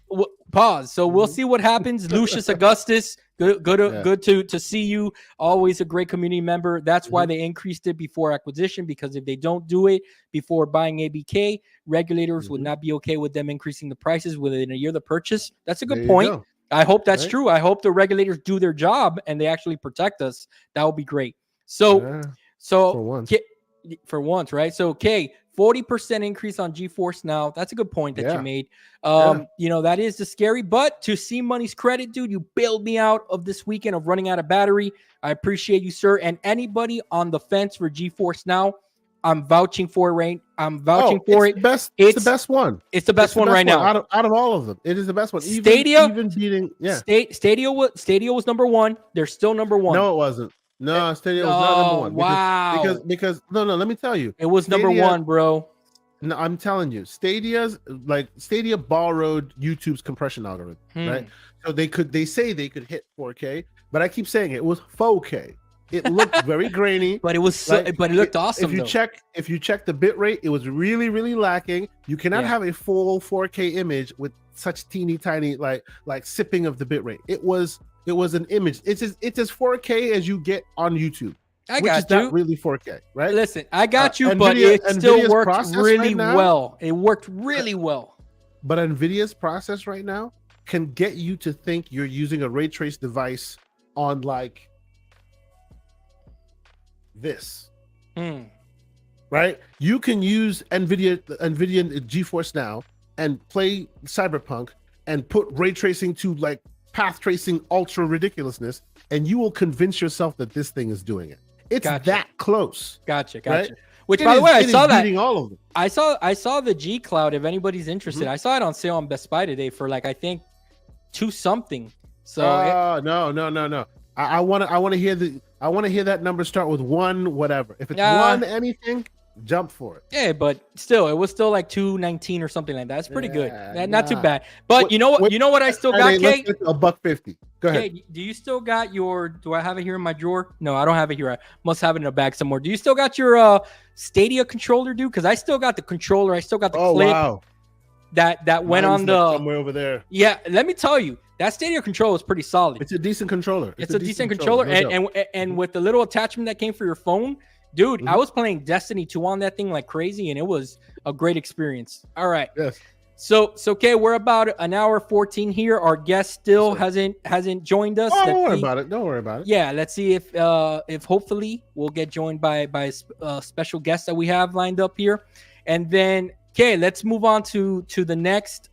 Pause. So we'll Mhm. see what happens. Lucius Augustus, good to see you. Always a great community member. That's why they increased it before acquisition, because if they don't do it before buying ABK, regulators would not be okay with them increasing the prices within a year of the purchase. That's a good There you point. go. I hope that's Right. true. I hope the regulators do their job and they actually protect us. That would be great. So, For once. for once, right? So, 40% increase on GeForce Now. That's a good point that you made. You know, that is the scary, but to see Money's credit, dude, you bailed me out of this weekend of running out of battery. I appreciate you, sir. And anybody on the fence for GeForce Now, I'm vouching for it, right? I'm vouching for it. It's the best one. It's the best one right now. Out of all of them. It is the best one. Stadia, even beating, Stadia was number one. They're still number one. No, it wasn't. No, Stadia was not number one. Wow. Because no, let me tell you. It was number one, bro. No, I'm telling you, Stadia borrowed YouTube's compression algorithm, right? So they say they could hit 4K, but I keep saying it was 4K. It looked very grainy, but it was but it looked awesome. If you check the bit rate, it was really, really lacking. You cannot have a full 4K image with such teeny tiny like sipping of the bit rate. It was an image. It's as 4K as you get on YouTube. I got you. Not really 4K, right? Listen, I got you, but it still worked really well. It worked really well. But NVIDIA's process right now can get you to think you're using a ray trace device on like this, right? You can use NVIDIA GeForce Now and play Cyberpunk and put ray tracing to like path tracing ultra ridiculousness, and you will convince yourself that this thing is doing it. It's that close. Gotcha. Right? Which, by the way, I saw that. All of them. I saw the G Cloud. If anybody's interested, I saw it on sale on Best Buy today for like I think $2 something. So no. I want to hear that number start with 1 whatever. If it's 1 anything, jump for it. Yeah, but still, it was still like $2.19 or something like that. It's pretty good. Not too bad. But you know what I still got, Kate? $1.50. Go ahead. Kate, do you still got your? Do I have it here in my drawer? No, I don't have it here. I must have it in a bag somewhere. Do you still got your Stadia controller, dude? Because I still got the controller. I still got the clip. Wow. That went on the somewhere over there. Yeah, let me tell you, that Stadia controller is pretty solid. It's a decent controller. It's a decent controller, and with the little attachment that came for your phone, dude, I was playing Destiny 2 on that thing like crazy, and it was a great experience. All right. Yes. So okay, we're about an hour 14 here. Our guest still hasn't joined us. Don't worry about it. Yeah, let's see if hopefully we'll get joined by a special guest that we have lined up here, and then okay, let's move on to the next.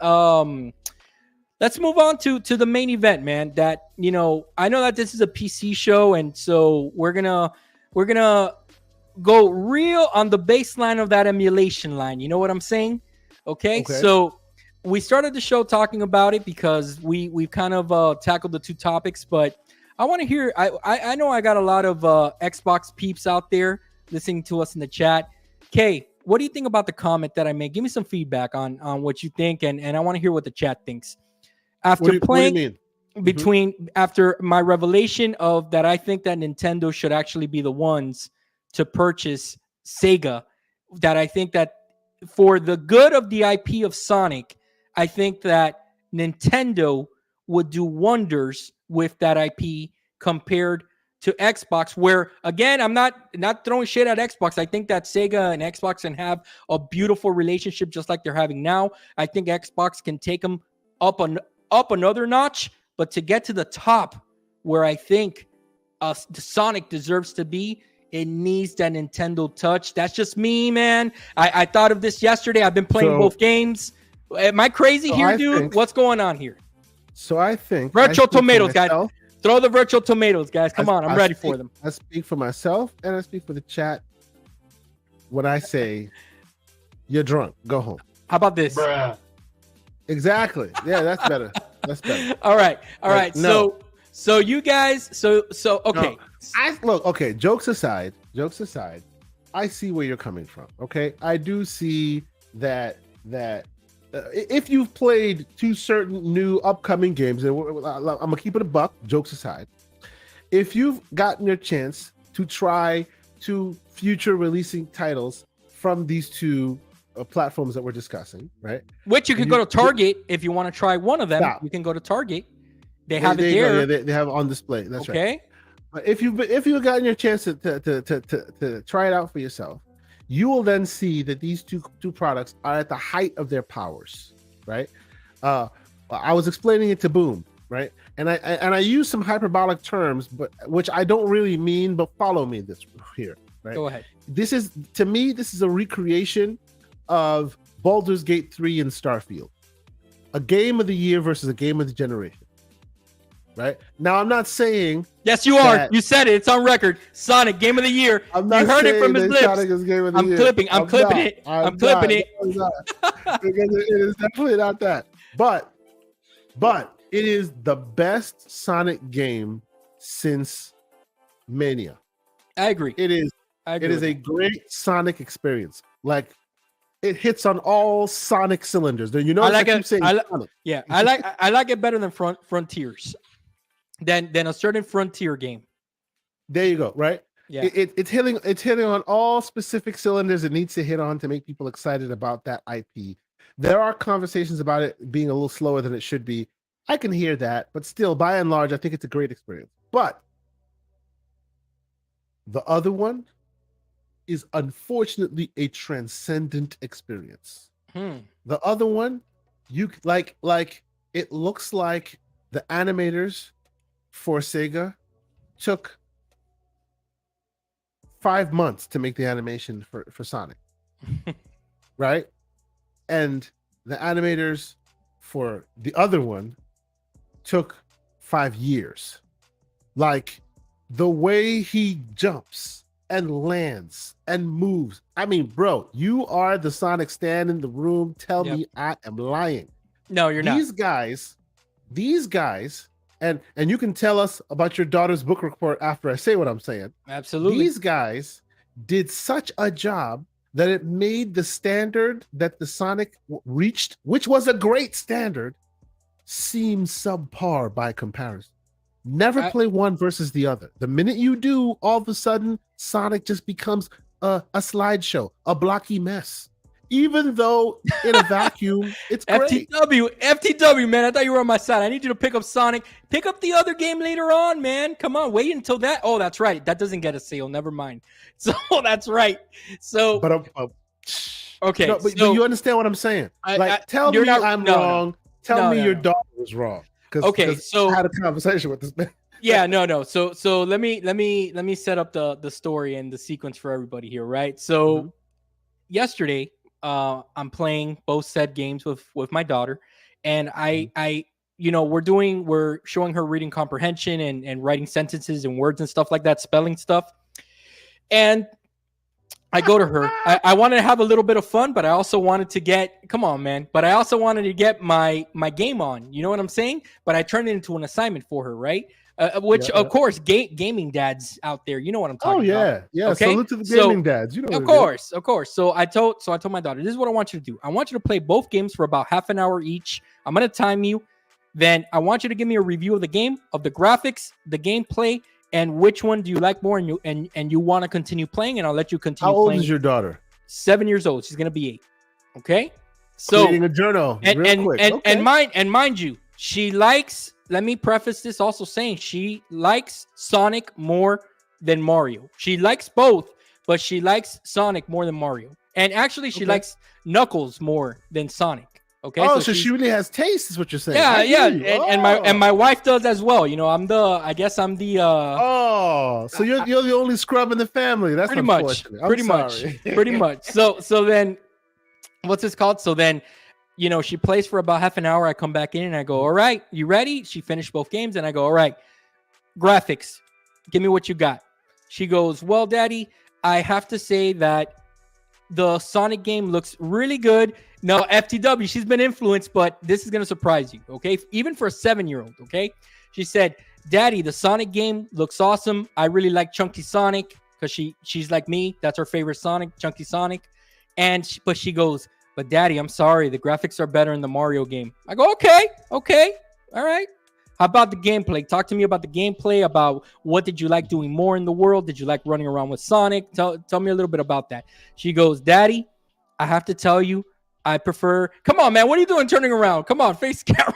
Let's move on to the main event, man. That I know that this is a PC show, and so we're gonna go real on the baseline of that emulation line. You know what I'm saying? Okay. So we started the show talking about it because we've kind of tackled the two topics, but I want to hear. I know I got a lot of Xbox peeps out there listening to us in the chat. Kay, what do you think about the comment that I made? Give me some feedback on what you think, and I want to hear what the chat thinks. After playing after my revelation of that, I think that Nintendo should actually be the ones to purchase Sega. That I think that for the good of the IP of Sonic, I think that Nintendo would do wonders with that IP compared to Xbox, where again, I'm not throwing shit at Xbox. I think that Sega and Xbox can have a beautiful relationship just like they're having now. I think Xbox can take them up another notch, but to get to the top where I think Sonic deserves to be, it needs that Nintendo touch. That's just me, man. I thought of this yesterday. I've been playing both games. Am I crazy here, dude? What's going on here? So I think virtual tomatoes, guys. Throw the virtual tomatoes, guys. Come on, I'm ready for them. I speak for myself and I speak for the chat when I say you're drunk. Go home. How about this? Bruh. Exactly. Yeah, that's better. That's better. All right. No. So you guys. So okay. No, okay. Jokes aside. I see where you're coming from. Okay, I do see that if you've played 2 certain new upcoming games, and I'm gonna keep it a buck. Jokes aside, if you've gotten your chance to try 2 future releasing titles from these 2 platforms that we're discussing, right? Which you can go to Target if you want to try one of them. You can go to Target. They have it there. Yeah, they have it on display. That's right. Okay. But if you've gotten your chance to try it out for yourself, you will then see that these two products are at the height of their powers, right? I was explaining it to Boom, right? And I use some hyperbolic terms, but which I don't really mean, but follow me this here, right? Go ahead. This is a recreation of Baldur's Gate 3 and Starfield. A game of the year versus a game of the generation. Right? Now I'm not saying yes, you are. You said it. It's on record. Sonic Game of the Year. I'm not you heard it from his lips. Sonic is game of the year. I'm clipping it. I'm clipping it. Because it is definitely not that. But it is the best Sonic game since Mania. I agree. It is. It is a great Sonic experience. Like it hits on all Sonic cylinders. You know, I like it. I like it better than Frontiers. Than a certain Frontier game. There you go. Right. Yeah. It's hitting on all specific cylinders it needs to hit on to make people excited about that IP. There are conversations about it being a little slower than it should be. I can hear that, but still, by and large, I think it's a great experience. But the other one is unfortunately a transcendent experience. The other one, you like it looks like the animators for Sega took 5 months to make the animation for Sonic. Right? And the animators for the other one took 5 years. Like the way he jumps and lands and moves. I mean, bro, you are the Sonic stand in the room. Tell me I am lying. No, you're not. These guys, and you can tell us about your daughter's book report after I say what I'm saying. Absolutely. These guys did such a job that it made the standard that the Sonic reached, which was a great standard, seem subpar by comparison. Never play one versus the other. The minute you do, all of a sudden, Sonic just becomes a slideshow, a blocky mess. Even though in a vacuum, it's great. FTW, man. I thought you were on my side. I need you to pick up Sonic. Pick up the other game later on, man. Come on, wait until that. Oh, that's right. That doesn't get a sale. Never mind. So that's right. So, okay. No, but you understand what I'm saying? Tell me I'm wrong. Tell me your daughter was wrong. So I had a conversation with this man. Yeah, no. So let me set up the story and the sequence for everybody here, right? So yesterday, I'm playing both said games with my daughter, and I we're showing her reading comprehension and writing sentences and words and stuff like that, spelling stuff. And I go to her. I wanted to have a little bit of fun, but I also wanted to get But I also wanted to get my game on. You know what I'm saying? But I turned it into an assignment for her, right? Of course, gaming dads out there, you know what I'm talking about. Yeah. Okay? Salute to the gaming dads. You know, of course. So I told my daughter, this is what I want you to do. I want you to play both games for about half an hour each. I'm gonna time you. Then I want you to give me a review of the game, of the graphics, the gameplay, and which one do you like more, and you want to continue playing, and I'll let you continue. How old playing. Is your daughter? 7 years old. She's gonna be 8. Okay. So creating a journal, and mind you, she likes. Let me preface this also saying she likes Sonic more than Mario. She likes both, but she likes Sonic more than Mario. And actually, she likes Knuckles more than Sonic. Okay. Oh, so she really has taste, is what you're saying. Yeah. And my wife does as well. You know, I'm the. So you're the only scrub in the family. That's pretty much. Pretty much. So then, what's this called? So then. You know, she plays for about half an hour. I come back in and I go, all right, you ready? She finished both games and I go, all right, graphics, give me what you got. She goes, well, Daddy, I have to say that the Sonic game looks really good. No, FTW, she's been influenced, but this is going to surprise you, okay? Even for a 7-year-old, okay? She said, Daddy, the Sonic game looks awesome. I really like Chunky Sonic because she's like me. That's her favorite Sonic, Chunky Sonic. But she goes, but Daddy, I'm sorry, the graphics are better in the Mario game. I go, okay, all right. How about the gameplay? Talk to me about the gameplay, about what did you like doing more in the world? Did you like running around with Sonic? Tell me a little bit about that. She goes, Daddy, I have to tell you, I prefer. Come on, man. What are you doing turning around? Come on, face camera.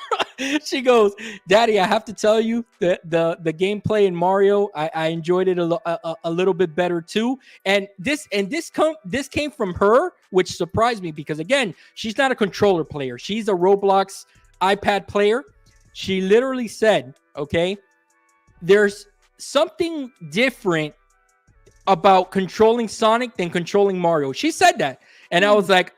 She goes, Daddy, I have to tell you that the gameplay in Mario, I enjoyed it a little bit better too. And this came from her, which surprised me because again, she's not a controller player. She's a Roblox iPad player. She literally said, okay, there's something different about controlling Sonic than controlling Mario. She said that. And I was like,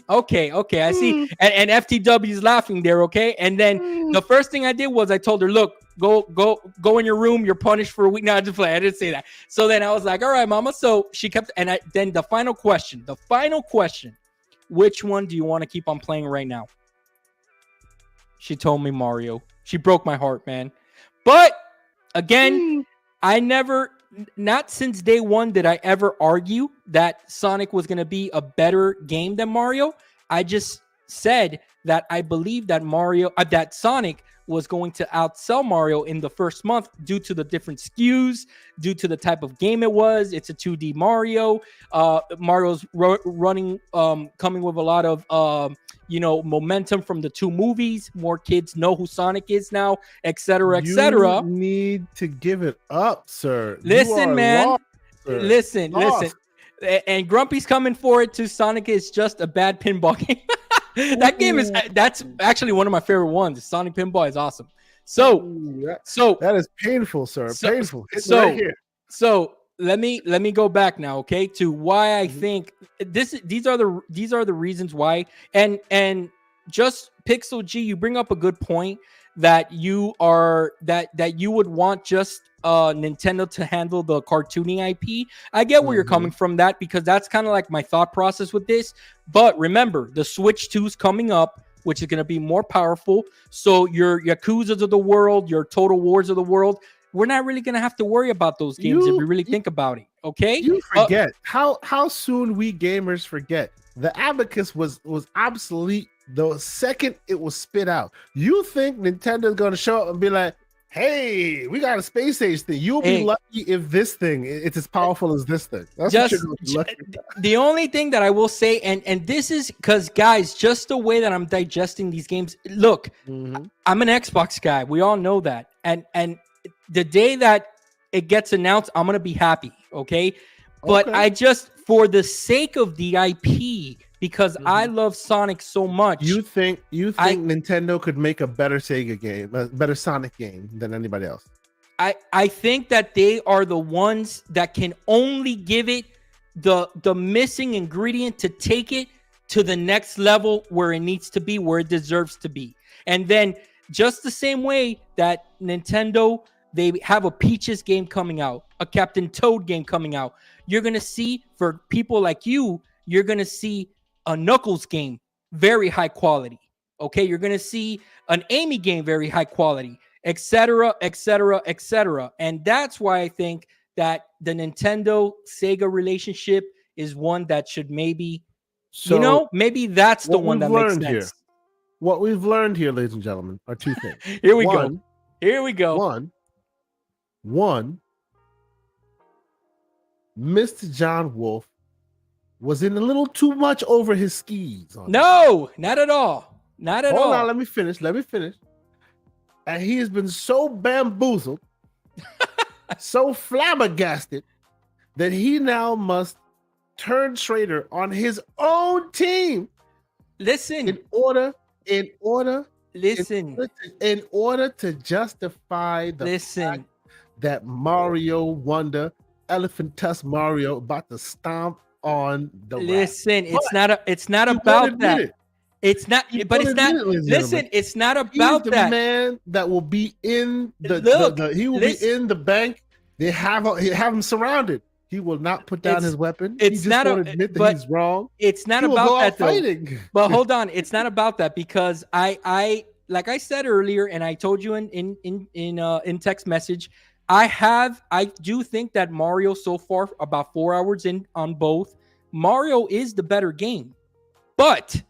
okay, I see. And FTW is laughing there, okay? And then the first thing I did was I told her, look, go in your room. You're punished for a week. No, I just play. I didn't say that. So then I was like, all right, mama. So she kept, and then the final question, which one do you want to keep on playing right now? She told me Mario. She broke my heart, man. But again, I never, not since day one did I ever argue that Sonic was going to be a better game than Mario. I just said that I believe that that Sonic was going to outsell Mario in the first month due to the different SKUs, due to the type of game it was. It's a 2D Mario. Mario's running, coming with a lot of, momentum from the two movies. More kids know who Sonic is now, etc., etc. You need to give it up, sir. Listen, man. Lost, sir. Listen. And Grumpy's coming for it too. Sonic is just a bad pinball game. That's actually one of my favorite ones. Sonic Pinball is awesome. So that is painful, sir. Painful. Right here. So let me go back now, okay, to why I think these are the reasons why. And just Pixel G, you bring up a good point that you would want just Nintendo to handle the cartoony IP. I get where you're coming from that, because that's kind of like my thought process with this. But remember, the Switch 2 is coming up, which is going to be more powerful. So your Yakuzas of the world, your Total Wars of the world, we're not really going to have to worry about those games if we really think about it. Okay? You forget how soon we gamers forget. The Abacus was obsolete the second it was spit out. You think Nintendo's going to show up and be like, hey, we got a space age thing. You'll be lucky if this thing it's as powerful as this thing. That's what you're lucky about. The only thing that I will say, and this is because, guys, just the way that I'm digesting these games. Look, I'm an Xbox guy. We all know that. And the day that it gets announced, I'm going to be happy, okay? But I just, for the sake of the IP, because I love Sonic so much. You think Nintendo could make a better Sega game, a better Sonic game than anybody else? I think that they are the ones that can only give it the missing ingredient to take it to the next level where it needs to be, where it deserves to be. And then just the same way that Nintendo, they have a Peaches game coming out, a Captain Toad game coming out. You're going to see, for people like you, you're going to see a Knuckles game, very high quality. Okay, you're going to see an Amy game, very high quality, etc., etc., etc. And that's why I think that the Nintendo-Sega relationship is one that should maybe, maybe that's the one that makes sense. Here, what we've learned here, ladies and gentlemen, are two things. Here we go. One, Mr. John Wolf was in a little too much over his skis. No, not at all. Not at all. Hold on, let me finish. And he has been so bamboozled, so flabbergasted, that he now must turn traitor on his own team. Listen. In order to justify the fact that Mario Wonder, Elephant Tusk Mario, about to stomp on the listen rap. It's not about that. It's not, but it's not. Listen, it's not about that. The man that will be in he will be in the bank. They have him surrounded. He will not put down his weapon. It's not admit that he's wrong. It's not about that though. But hold on, it's not about that, because I like I said earlier, and I told you in text message, I do think that Mario so far, about 4 hours in on both, Mario is the better game. But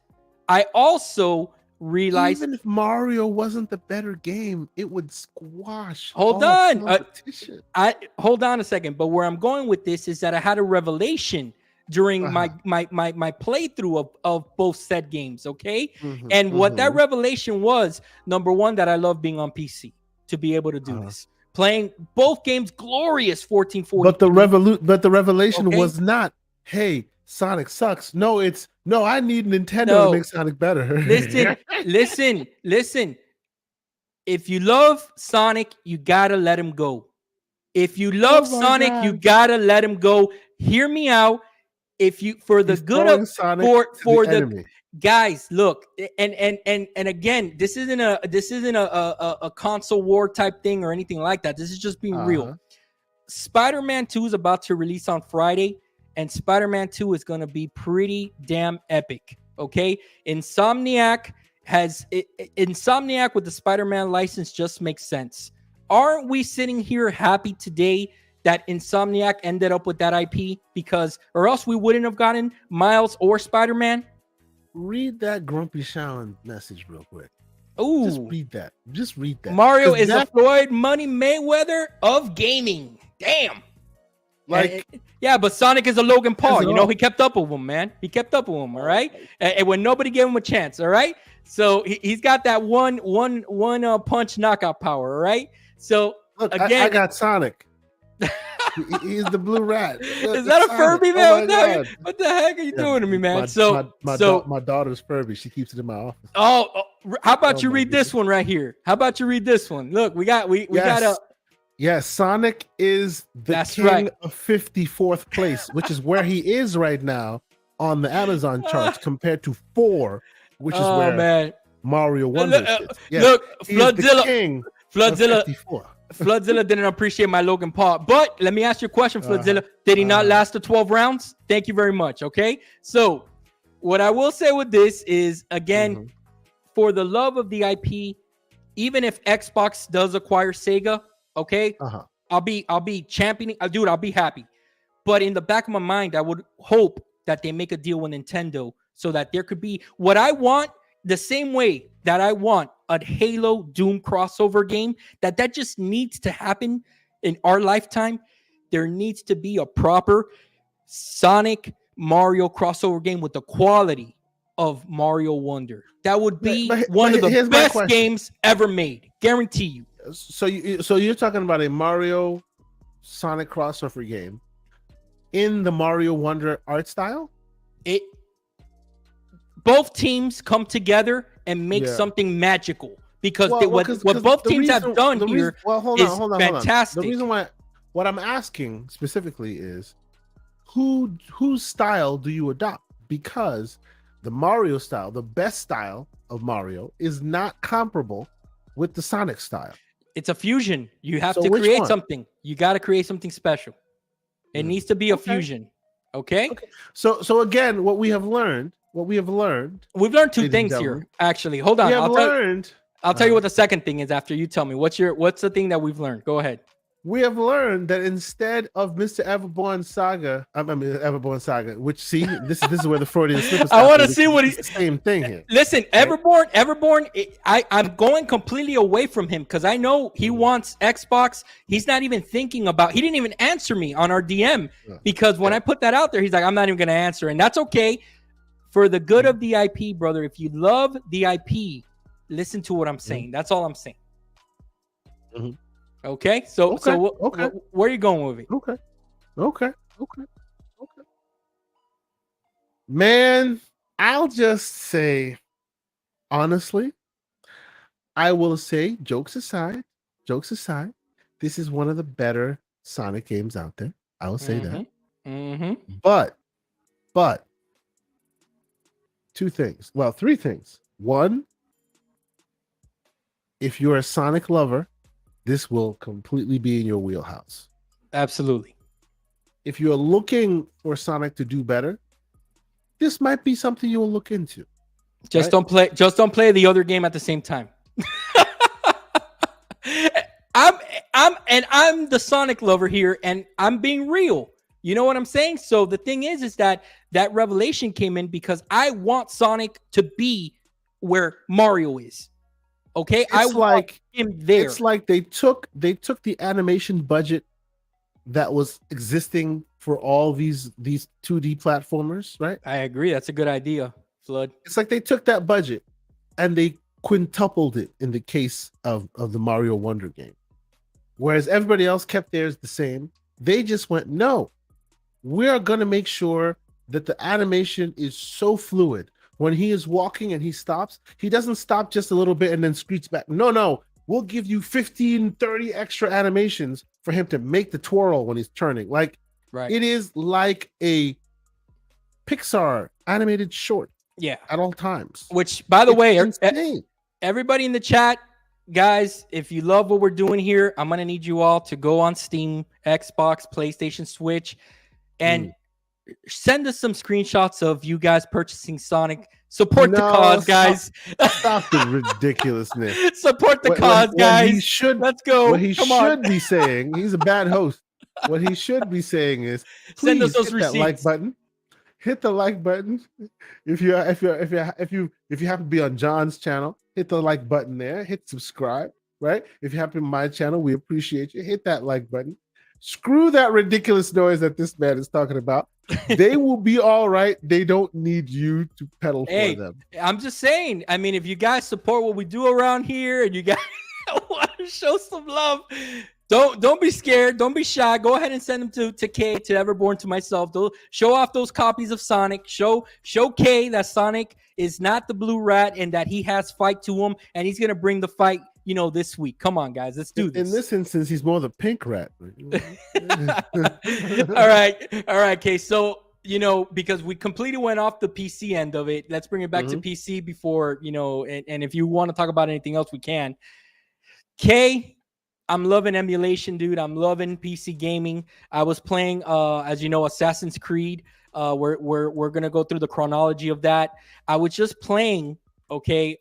I also realized, even if Mario wasn't the better game, it would squash. Hold on a second. But where I'm going with this is that I had a revelation during my playthrough of both said games. Okay, Mhm, and what that mhm. revelation was, number one, that I love being on PC to be able to do this, playing both games, glorious 1440. But the revelation Okay, was not, hey, Sonic sucks. No, it's no, I need Nintendo to no, make Sonic better. listen. If you love Sonic, you gotta let him go. If you love Oh my Sonic, you God. gotta let him go. Hear me out. If you for the He's good of throwing Sonic to for the the enemy. guys, look, and again, this isn't a console war type thing or anything like that. This is just being real. Uh-huh. Spider-Man 2 is about to release on Friday, and Spider-Man 2 is going to be pretty damn epic. Okay, Insomniac with the Spider-Man license just makes sense. Aren't we sitting here happy today that Insomniac ended up with that IP? Because, or else we wouldn't have gotten Miles or Spider-Man. Read that Grumpy Shawn message real quick. Ooh, Just read that. Mario is a Floyd Money Mayweather of gaming. Damn. Like, yeah, but Sonic is a Logan Paul. You know, all. he kept up with him, man. He kept up with him, all right? And when nobody gave him a chance, all right? So he's got that one punch knockout power, all right? So look, again, I got Sonic. He's the blue rat. Is that a Sonic. Furby, Oh man? my What the heck are you doing to me, man? My daughter's Furby. She keeps it in my office. How about you read goodness. this one right here? How about you read this one? Look, we got a. Yes, Sonic is the king of 54th place, which is where he is right now on the Amazon charts, compared to 4, which is where Mario Wonder sits. Yes, look, Floodzilla. Floodzilla didn't appreciate my Logan Paul. But let me ask you a question, Floodzilla. Did he not last the 12 rounds? Thank you very much. Okay. So what I will say with this is, again, for the love of the IP, even if Xbox does acquire Sega, okay, I'll be championing. Dude, I'll be happy. But in the back of my mind, I would hope that they make a deal with Nintendo so that there could be what I want, the same way that I want a Halo Doom crossover game, that just needs to happen in our lifetime. There needs to be a proper Sonic Mario crossover game with the quality of Mario Wonder. That would be one of the best games ever made. Guarantee you. So you're talking about a Mario Sonic crossover game in the Mario Wonder art style? Both teams come together and make something magical, because what both teams have done here is fantastic. The reason why, what I'm asking specifically is, whose style do you adopt? Because the Mario style, the best style of Mario, is not comparable with the Sonic style. It's a fusion. You have to create something. You got to create something special. It needs to be a fusion. Okay? So again, what we have learned. We've learned 2 things here. Actually, hold on. I'll tell you what the second thing is after you tell me. What's the thing that we've learned? Go ahead. We have learned that instead of Mr. Everborn Saga, Everborn Saga, which this is where the Freudian slip is. I want to see what he's the same thing here. Listen, right? Everborn. I'm going completely away from him because I know he wants Xbox. He's not even thinking about. He didn't even answer me on our DM because when I put that out there, he's like, I'm not even going to answer, and that's okay. For the good of the IP, brother. If you love the IP, listen to what I'm saying. That's all I'm saying. Okay, so where are you going with it? Okay. Man, I'll just say, honestly, I will say, jokes aside, this is one of the better Sonic games out there. I will say that. But 2 things. Well, 3 things. 1, if you're a Sonic lover, this will completely be in your wheelhouse. Absolutely. If you're looking for Sonic to do better, this might be something you'll look into. Just don't play the other game at the same time. I'm the Sonic lover here, and I'm being real. You know what I'm saying? So the thing is that revelation came in because I want Sonic to be where Mario is. Okay, I want him there. It's like they took the animation budget that was existing for all these 2D platformers, right? I agree. That's a good idea, Flood. It's like they took that budget and they quintupled it in the case of the Mario Wonder game. Whereas everybody else kept theirs the same. They just went, no, we're going to make sure that the animation is so fluid. When he is walking and he stops, he doesn't stop just a little bit and then screech back. No, we'll give you 15, 30 extra animations for him to make the twirl when he's turning. Like, it is like a Pixar animated short. Yeah. At all times. Which, by the way, insane. Everybody in the chat, guys, if you love what we're doing here, I'm going to need you all to go on Steam, Xbox, PlayStation, Switch, and send us some screenshots of you guys purchasing Sonic. Support the cause, guys. Stop the ridiculousness. Support the cause, guys. Let's go. What he should be saying, he's a bad host. What he should be saying is, send us those hit receipts. That like button. Hit the like button. If you happen to be on John's channel, hit the like button there. Hit subscribe. Right. If you happen to my channel, we appreciate you. Hit that like button. Screw that ridiculous noise that this man is talking about. They will be all right. They don't need you to pedal for them. I'm just saying. I mean, if you guys support what we do around here and you guys want to show some love, don't be scared. Don't be shy. Go ahead and send them to Kay, to Everborn, to myself. Show off those copies of Sonic. Show Kay that Sonic is not the blue rat and that he has fight to him, and he's gonna bring the fight, this week. Come on, guys. Let's do this. In this instance, he's more the pink rat. All right, Kay. So, because we completely went off the PC end of it, let's bring it back to PC before, and if you want to talk about anything else, we can. Kay, I'm loving emulation, dude. I'm loving PC gaming. I was playing, as you know, Assassin's Creed. We're gonna go through the chronology of that. I was just playing,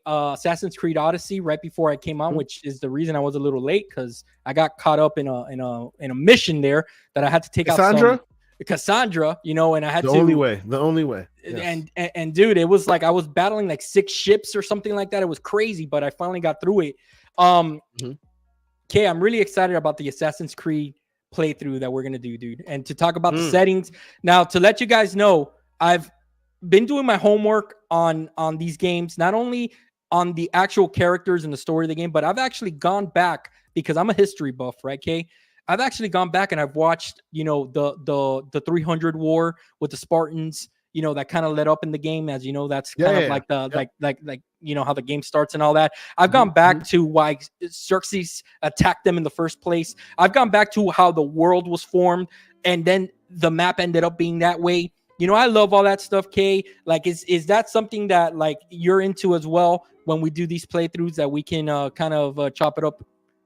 Assassin's Creed Odyssey right before I came on, which is the reason I was a little late because I got caught up in a mission there that I had to take out Cassandra, and I had the only way. Yes. And dude, it was like I was battling like 6 ships or something like that. It was crazy, but I finally got through it. Okay, I'm really excited about the Assassin's Creed playthrough that we're gonna do, dude. And to talk about the settings. Now, to let you guys know, I've been doing my homework on these games, not only on the actual characters and the story of the game, but I've actually gone back because I'm a history buff, right, Kay? I've actually gone back and I've watched, the 300 War with the Spartans, that kind of led up in the game, as you know, that's kind of like the like how the game starts and all that. I've gone back to why Xerxes attacked them in the first place. I've gone back to how the world was formed, and then the map ended up being that way. I love all that stuff, Kay. Like, is that something that like you're into as well when we do these playthroughs, that we can kind of chop it up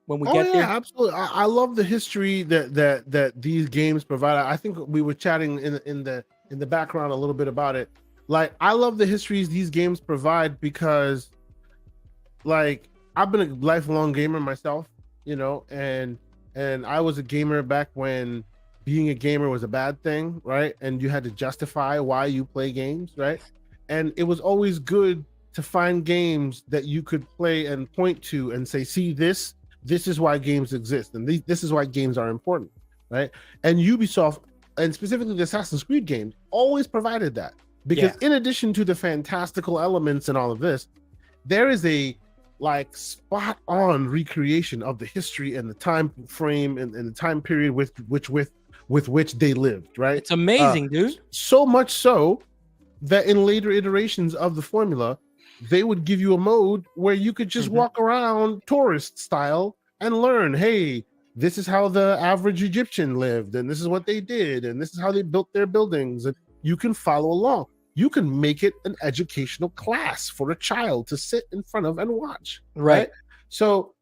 when we get there? Yeah, absolutely. I love the history that these games provide. I think we were chatting in the background a little bit about it. Like, I love the histories these games provide because, like, I've been a lifelong gamer myself, and I was a gamer back when being a gamer was a bad thing, right? And you had to justify why you play games, right? And it was always good to find games that you could play and point to and say, see, this is why games exist, and this is why games are important, right? And Ubisoft, and specifically the Assassin's Creed games, always provided that. Because in addition to the fantastical elements and all of this, there is a like spot on recreation of the history and the time frame and the time period with which they lived, right? It's amazing, dude. So much so that in later iterations of the formula, they would give you a mode where you could just walk around tourist style and learn, hey, this is how the average Egyptian lived, and this is what they did, and this is how they built their buildings, and you can follow along. You can make it an educational class for a child to sit in front of and watch. Right. So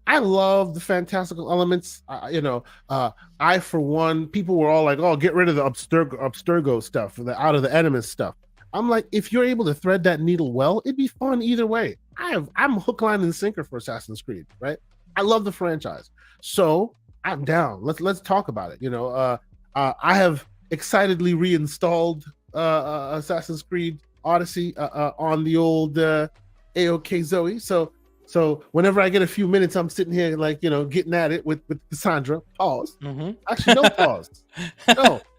I love the fantastical elements. I, for one, people were all like, oh, get rid of the Abstergo stuff, the out of the Animus stuff. I'm like, if you're able to thread that needle well, it'd be fun either way. I'm hook, line, and sinker for Assassin's Creed, right? I love the franchise. So I'm down. Let's talk about it. I have excitedly reinstalled Assassin's Creed Odyssey on the old AOK Zoe. So So whenever I get a few minutes, I'm sitting here like, getting at it with Cassandra. Pause. Actually, no pause.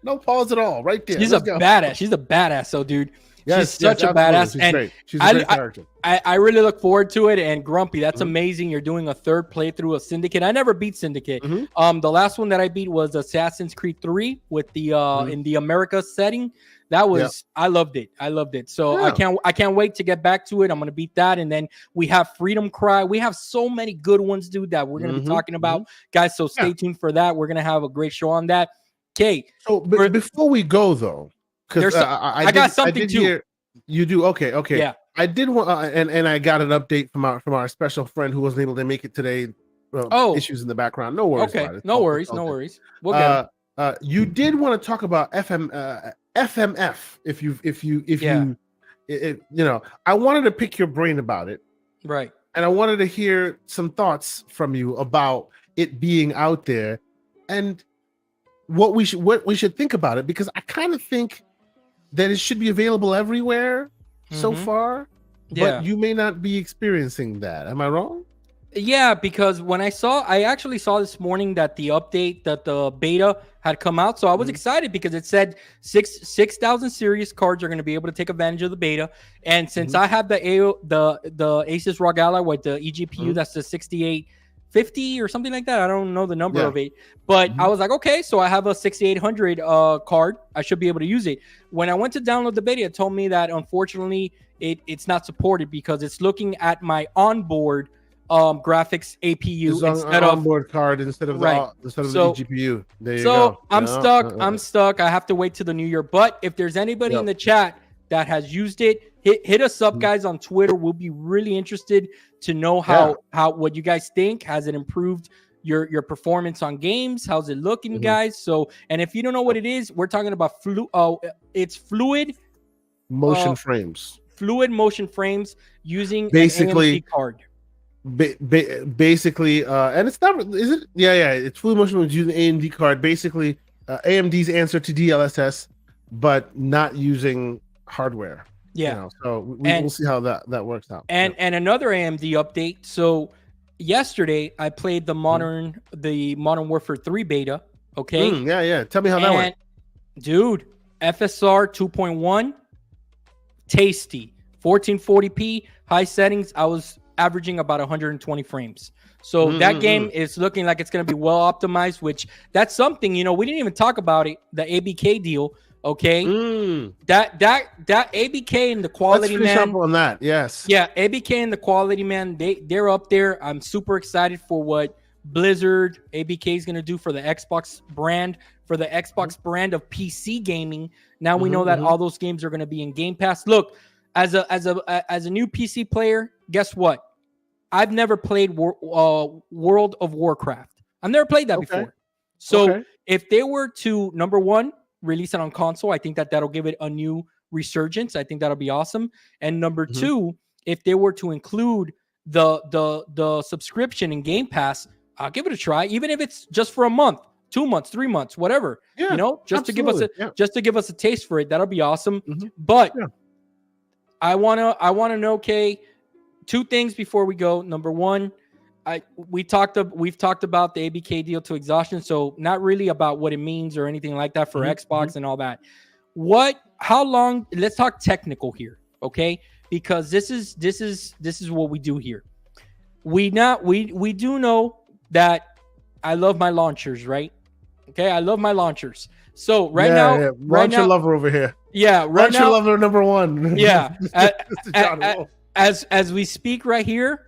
No pause at all. Right there. She's a badass. She's a badass. So, dude, yes, she's such a badass. She's great. She's a great character. I really look forward to it. And Grumpy, that's amazing. You're doing a third playthrough of Syndicate. I never beat Syndicate. The last one that I beat was Assassin's Creed 3 with the in the America setting. That was I loved it. So I can't wait to get back to it. I'm gonna beat that, and then we have Freedom Cry. We have so many good ones, dude, that we're gonna be talking about, guys. So stay tuned for that. We're gonna have a great show on that. Okay. So before we go though, because I got something too. You do okay. Yeah. I did want, and I got an update from our special friend who wasn't able to make it today. Issues in the background. No worries. Okay. No worries. We'll get it. You did want to talk about FMF if I wanted to pick your brain about it, right? And I wanted to hear some thoughts from you about it being out there and what we should think about it, because I kind of think that it should be available everywhere so far, but you may not be experiencing that. Am I wrong? Yeah, because I actually saw this morning that the update, that the beta had come out. So I was excited because it said 6,000 serious cards are going to be able to take advantage of the beta. And since I have the Asus ROG Ally with the eGPU, that's the 6850 or something like that. I don't know the number of it, but I was like, okay, so I have a 6800 card. I should be able to use it. When I went to download the beta, it told me that unfortunately it's not supported because it's looking at my onboard graphics APU instead of onboard card instead of the eGPU. There you go. I'm stuck. I have to wait till the new year. But if there's anybody in the chat that has used it, hit us up, guys, on Twitter. We'll be really interested to know how what you guys think. Has it improved your performance on games? How's it looking, guys? So, and if you don't know what it is, we're talking about it's fluid motion frames. Fluid motion frames using basically an AMD card. Basically, and it's not, is it? Yeah, it's fluid motion with using AMD card. Basically, AMD's answer to DLSS, but not using hardware. Yeah. So we'll see how that works out. And another AMD update. So yesterday I played the Modern Warfare 3 beta. Okay. Yeah. Tell me how that went, dude. FSR 2.1, tasty. 1440p, high settings. I was averaging about 120 frames. So that game is looking like it's going to be well optimized, which that's something, we didn't even talk about it, the ABK deal. Okay. That ABK and the quality, man. Let's finish up on that. Yes. Yeah. ABK and the quality, man, they're up there. I'm super excited for what Blizzard ABK is going to do for the Xbox brand, for the Xbox brand of PC gaming. Now we know that all those games are going to be in Game Pass. Look, as a new PC player, guess what? I've never played World of Warcraft. I've never played that before. So if they were to, number one, release it on console, I think that'll give it a new resurgence. I think that'll be awesome. And number two, if they were to include the subscription in Game Pass, I'll give it a try, even if it's just for a month, 2 months, 3 months, whatever. Yeah, just to give us a taste for it. That'll be awesome. But I wanna know, Kay, two things before we go. Number one, we've talked about the ABK deal to exhaustion, so not really about what it means or anything like that for Xbox and all that. How long? Let's talk technical here, okay? Because this is what we do here. We do know that I love my launchers, right? Okay, I love my launchers. So launcher lover over here. Yeah, launcher lover number one. Yeah, as we speak right here,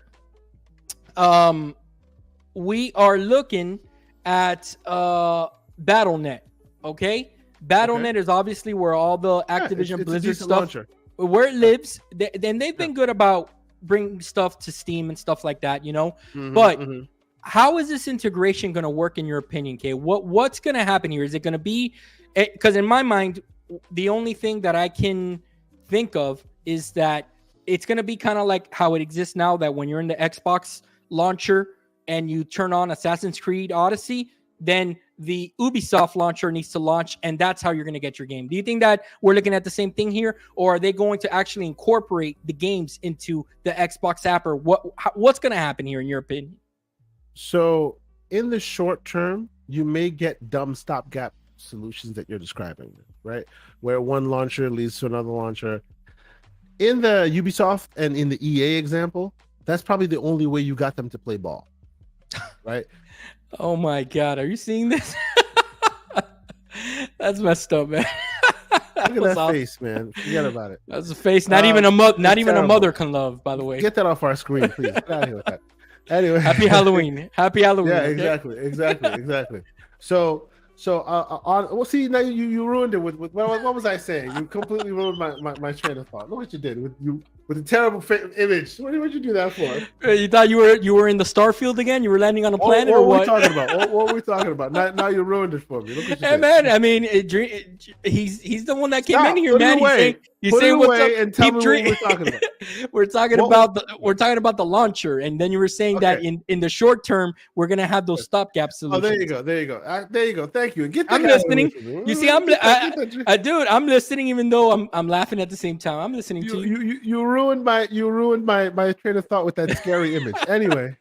we are looking at BattleNet. Okay, BattleNet is obviously where all the Activision Blizzard stuff, launcher, where it lives. Then they've been good about bringing stuff to Steam and stuff like that, But how is this integration going to work in your opinion, Kay? What's going to happen here? Is it going to be, because in my mind, the only thing that I can think of is that it's going to be kind of like how it exists now, that when you're in the Xbox launcher and you turn on Assassin's Creed Odyssey, then the Ubisoft launcher needs to launch, and that's how you're going to get your game. Do you think that we're looking at the same thing here, or are they going to actually incorporate the games into the Xbox app, or what's going to happen here in your opinion? So in the short term, you may get dumb stopgap solutions that you're describing, right? Where one launcher leads to another launcher. In the Ubisoft and in the EA example, that's probably the only way you got them to play ball, right? Oh my God, are you seeing this? That's messed up, man. Look at that face, man. Forget about it. That's a face not even a terrible. mother can love, by the way. Get that off our screen, please. Get out of here with that. Anyway, happy Halloween. Happy Halloween. Yeah, okay? exactly. So well, see, now you ruined it with what was I saying? You completely ruined my train of thought. Look what you did with the terrible image. What did you do that for? You thought you were in the Starfield again? You were landing on a planet, or what? What were we talking about? What were we talking about? Now you ruined it for me. Look what you Hey did. man, I mean, he's the one that came in here, Put man. It away. He's saying what's up, and tell me what we're talking about. we're talking about the launcher, and then you were saying that in the short term we're gonna have those stopgap solutions. Oh, there you go. Thank you. I'm listening. You see, dude, I'm listening, even though I'm laughing at the same time. I'm listening to you. You ruined my train of thought with that scary image. Anyway,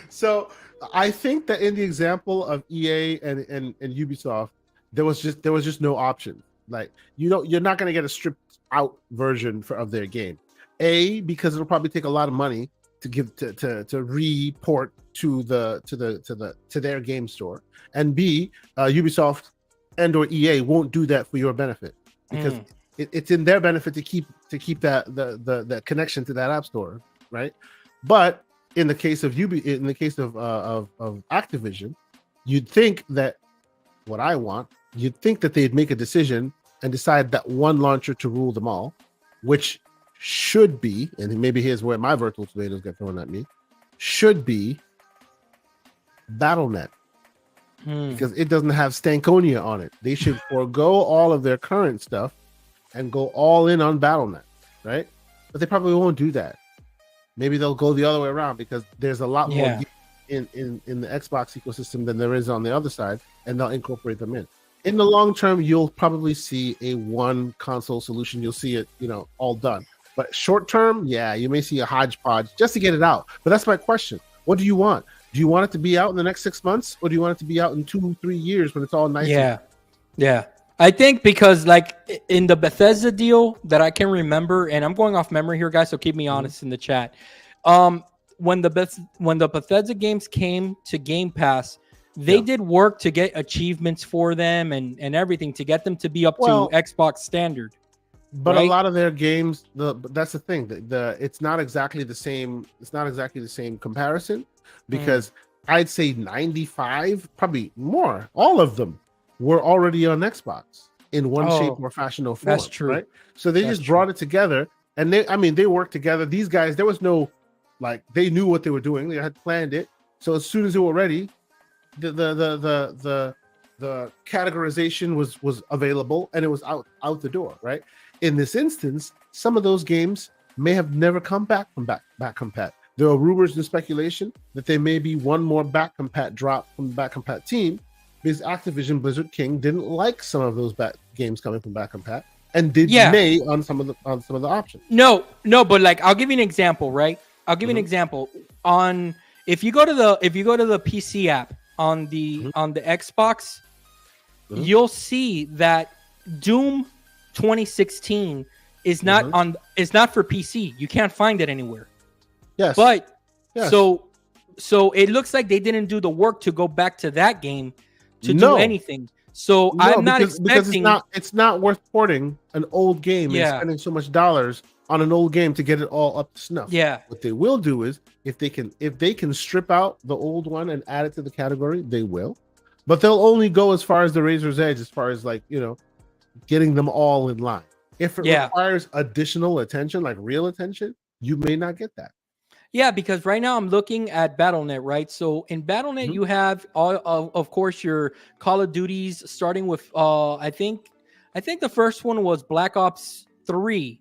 so I think that in the example of EA and Ubisoft, there was just no option. Like, you're not going to get a stripped out version of their game. A, because it'll probably take a lot of money to give to report to their game store, and B, Ubisoft and or EA won't do that for your benefit, because it's in their benefit to keep that the connection to that app store, right? But in the case of Activision, you'd think that they'd make a decision and decide that one launcher to rule them all, which should be, and maybe here's where my virtual tomatoes get thrown at me, should be Battle.net. Because it doesn't have Stankonia on it. They should forego all of their current stuff and go all in on Battle.net, right? But they probably won't do that. Maybe they'll go the other way around, because there's a lot more in the Xbox ecosystem than there is on the other side, and they'll incorporate them in. In the long term, you'll probably see a one console solution. You'll see it, all done. But short term, you may see a hodgepodge just to get it out. But that's my question. What do you want? Do you want it to be out in the next 6 months, or do you want it to be out in 2-3 years when it's all nice? Yeah. I think because, like, in the Bethesda deal that I can remember, and I'm going off memory here, guys, so keep me honest in the chat. When the Bethesda games came to Game Pass, they did work to get achievements for them and everything to get them to be up to Xbox standard. But right? A lot of their games, that's the thing. It's not exactly the same. It's not exactly the same comparison, because I'd say 95, probably more, all of them were already on Xbox in one shape or fashion or form. That's true. Right? So they just brought it together, and they worked together. These guys, there was no, like, they knew what they were doing. They had planned it. So as soon as they were ready, the categorization was available, and it was out the door, right? In this instance, some of those games may have never come back from back compat. There are rumors and speculation that there may be one more back compat drop from the back compat team, because Activision Blizzard King didn't like some of those games coming from back compat, and did nay on some of the options. No, but, like, I'll give you an example, right? I'll give you an example. If you go to the PC app on the Xbox, you'll see that Doom 2016 is not for PC. You can't find it anywhere. Yes. But so it looks like they didn't do the work to go back to that game to do anything. So I'm not expecting, because it's not worth porting an old game and spending so much dollars on an old game to get it all up to snuff. Yeah. What they will do is, if they can strip out the old one and add it to the category, they will. But they'll only go as far as the razor's edge, as far as, like, getting them all in line. If it requires additional attention, like real attention, you may not get that. Yeah, because right now I'm looking at Battle.net, right? So in Battle.net, you have all of course your Call of Duties, starting with I think the first one was Black Ops 3.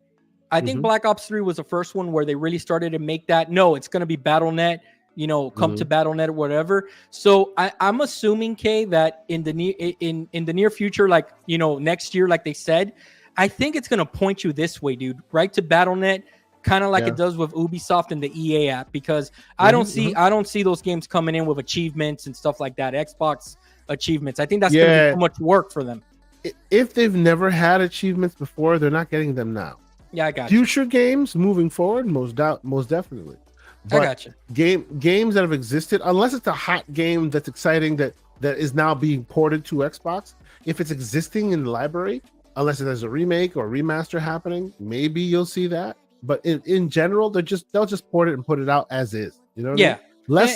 I think Black Ops 3 was the first one where they really started to make that. No, it's going to be Battle.net. come to BattleNet or whatever. So I'm assuming, Kay, that in the near future, like next year, like they said, I think it's gonna point you this way, dude, right to BattleNet, kind of like it does with Ubisoft and the EA app, because I don't see those games coming in with achievements and stuff like that. Xbox achievements. I think that's gonna be too much work for them. If they've never had achievements before, they're not getting them now. Yeah, I got future games moving forward, most definitely. But I got you. Games that have existed, unless it's a hot game that's exciting that is now being ported to Xbox. If it's existing in the library, unless there's a remake or remaster happening, maybe you'll see that. But in general, they'll just port it and put it out as is. You know what I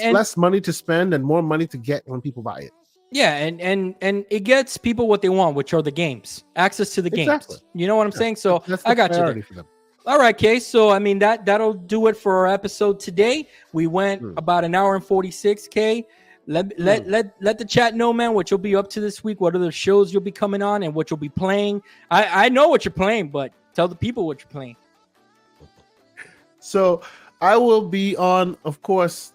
mean? Less money to spend and more money to get when people buy it. Yeah, and it gets people what they want, which are the games, access to the games. You know what I'm saying? So I got you there. For them. All right, Kay. So I mean that'll do it for our episode today. We went about an hour and 46. Kay. Let the chat know, man, what you'll be up to this week, what other shows you'll be coming on, and what you'll be playing. I know what you're playing, but tell the people what you're playing. So I will be on, of course.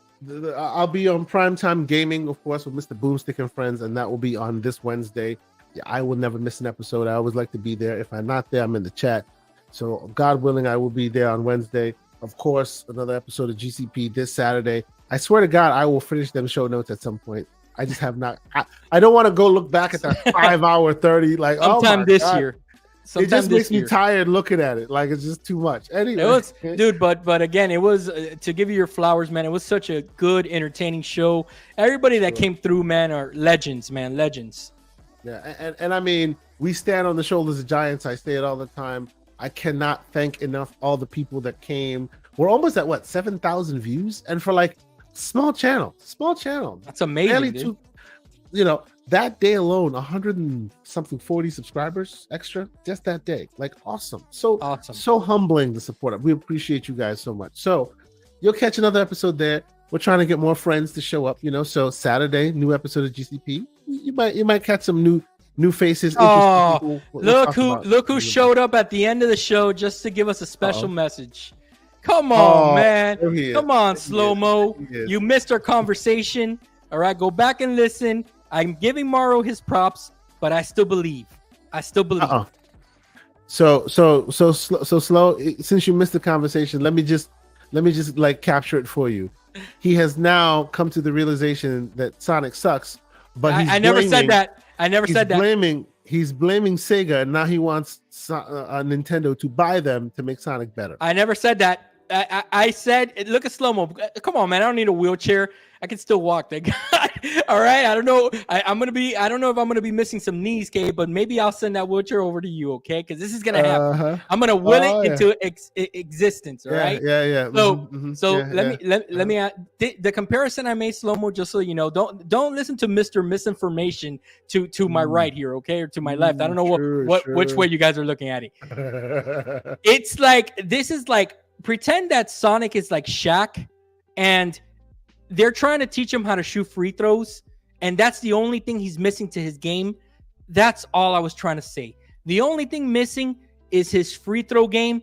I'll be on Primetime Gaming, of course, with Mr. Boomstick and friends, and that will be on this Wednesday. Yeah, I will never miss an episode. I always like to be there. If I'm not there, I'm in the chat. So, God willing, I will be there on Wednesday. Of course, another episode of GCP this Saturday. I swear to God, I will finish them show notes at some point. I just have not. I don't want to go look back at that 5-hour 30. Like, sometime this year. It just makes me tired looking at it. Like, it's just too much. Anyway, it was, dude. But again, it was to give you your flowers, man. It was such a good, entertaining show. Everybody that came through, man, are legends, man, legends. Yeah, and I mean, we stand on the shoulders of giants. I say it all the time. I cannot thank enough all the people that came. We're almost at 7,000 views, and for like small channel. That's amazing, dude. That day alone, 100 and something 40 subscribers extra, just that day. Like, awesome. So awesome. So humbling, the support. We appreciate you guys so much. So you'll catch another episode there. We're trying to get more friends to show up, So Saturday, new episode of GCP. You might catch some new faces. Oh, look who showed up at the end of the show just to give us a special message. Come on, man. Come on, Slow-Mo. You missed our conversation. All right, go back and listen. I'm giving Morrow his props, but I still believe. So slow. Since you missed the conversation, let me just like capture it for you. He has now come to the realization that Sonic sucks, but I never said that. He's blaming Sega, and now he wants Nintendo to buy them to make Sonic better. I never said that. I said, look at Slow-Mo. Come on, man. I don't need a wheelchair. I can still walk. Thank God. All right. I don't know. I don't know if I'm gonna be missing some knees, Kay, but maybe I'll send that wheelchair over to you, okay? Because this is gonna happen. I'm gonna will it into existence. All right. Yeah. So let me the comparison I made, Slow-Mo, just so you know. Don't listen to Mr. Misinformation to my right here, okay, or to my left. I don't know which way you guys are looking at it. It's like this is like. Pretend that Sonic is like Shaq and they're trying to teach him how to shoot free throws, and that's the only thing he's missing to his game. That's all I was trying to say. The only thing missing is his free throw game,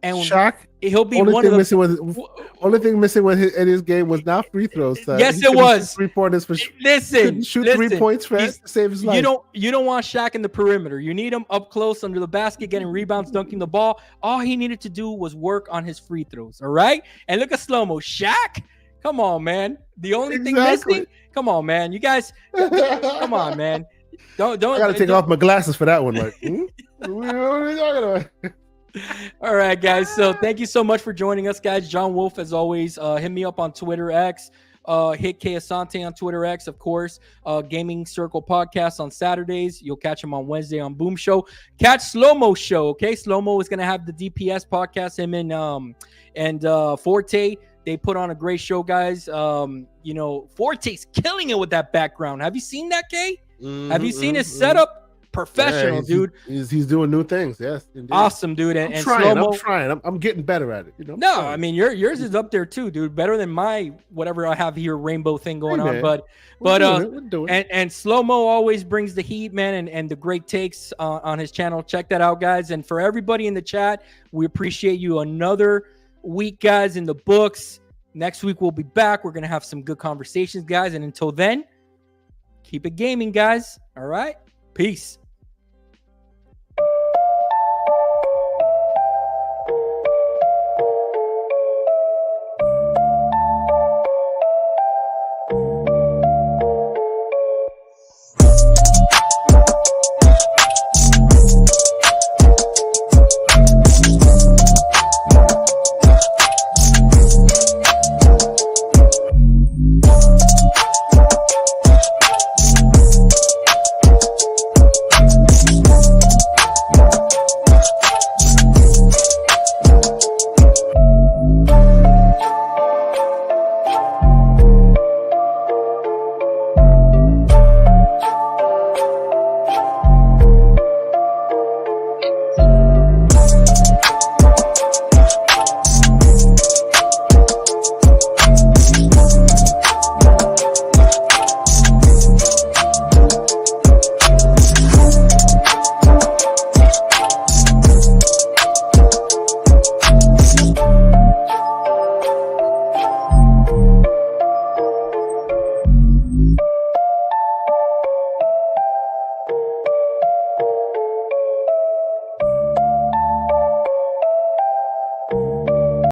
and Shaq, he'll be one of the only thing missing in his game was not free throws. Yes, it was 3 pointers for listen. 3 points to save his life. You don't want Shaq in the perimeter. You need him up close under the basket, getting rebounds, dunking the ball. All he needed to do was work on his free throws. All right, and look at Slow-Mo. Shaq, come on, man. The only thing missing. Come on, man. You guys, come on, man. Don't. I gotta take off my glasses for that one. Like, what are you talking about? All right, guys. So thank you so much for joining us, guys. John Wolf, as always. Hit me up on Twitter X. Hit Kay Asante on Twitter X, of course. Gaming Circle podcast on Saturdays. You'll catch him on Wednesday on Boom Show. Catch Slow-Mo show. Okay, Slow-Mo is gonna have the DPS podcast. Him and Forte. They put on a great show, guys. Forte's killing it with that background. Have you seen that, Kay? Have you seen his setup? Professional, dude. He's doing new things. Yes, indeed. Awesome, dude. And I'm trying. I'm getting better at it. No, I mean yours is up there too, dude. Better than my whatever I have here, rainbow thing going on. But we're doing it. And Slow-Mo always brings the heat, man, and the great takes on his channel. Check that out, guys. And for everybody in the chat, we appreciate you. Another week, guys, in the books. Next week we'll be back. We're gonna have some good conversations, guys. And until then, keep it gaming, guys. All right. Peace.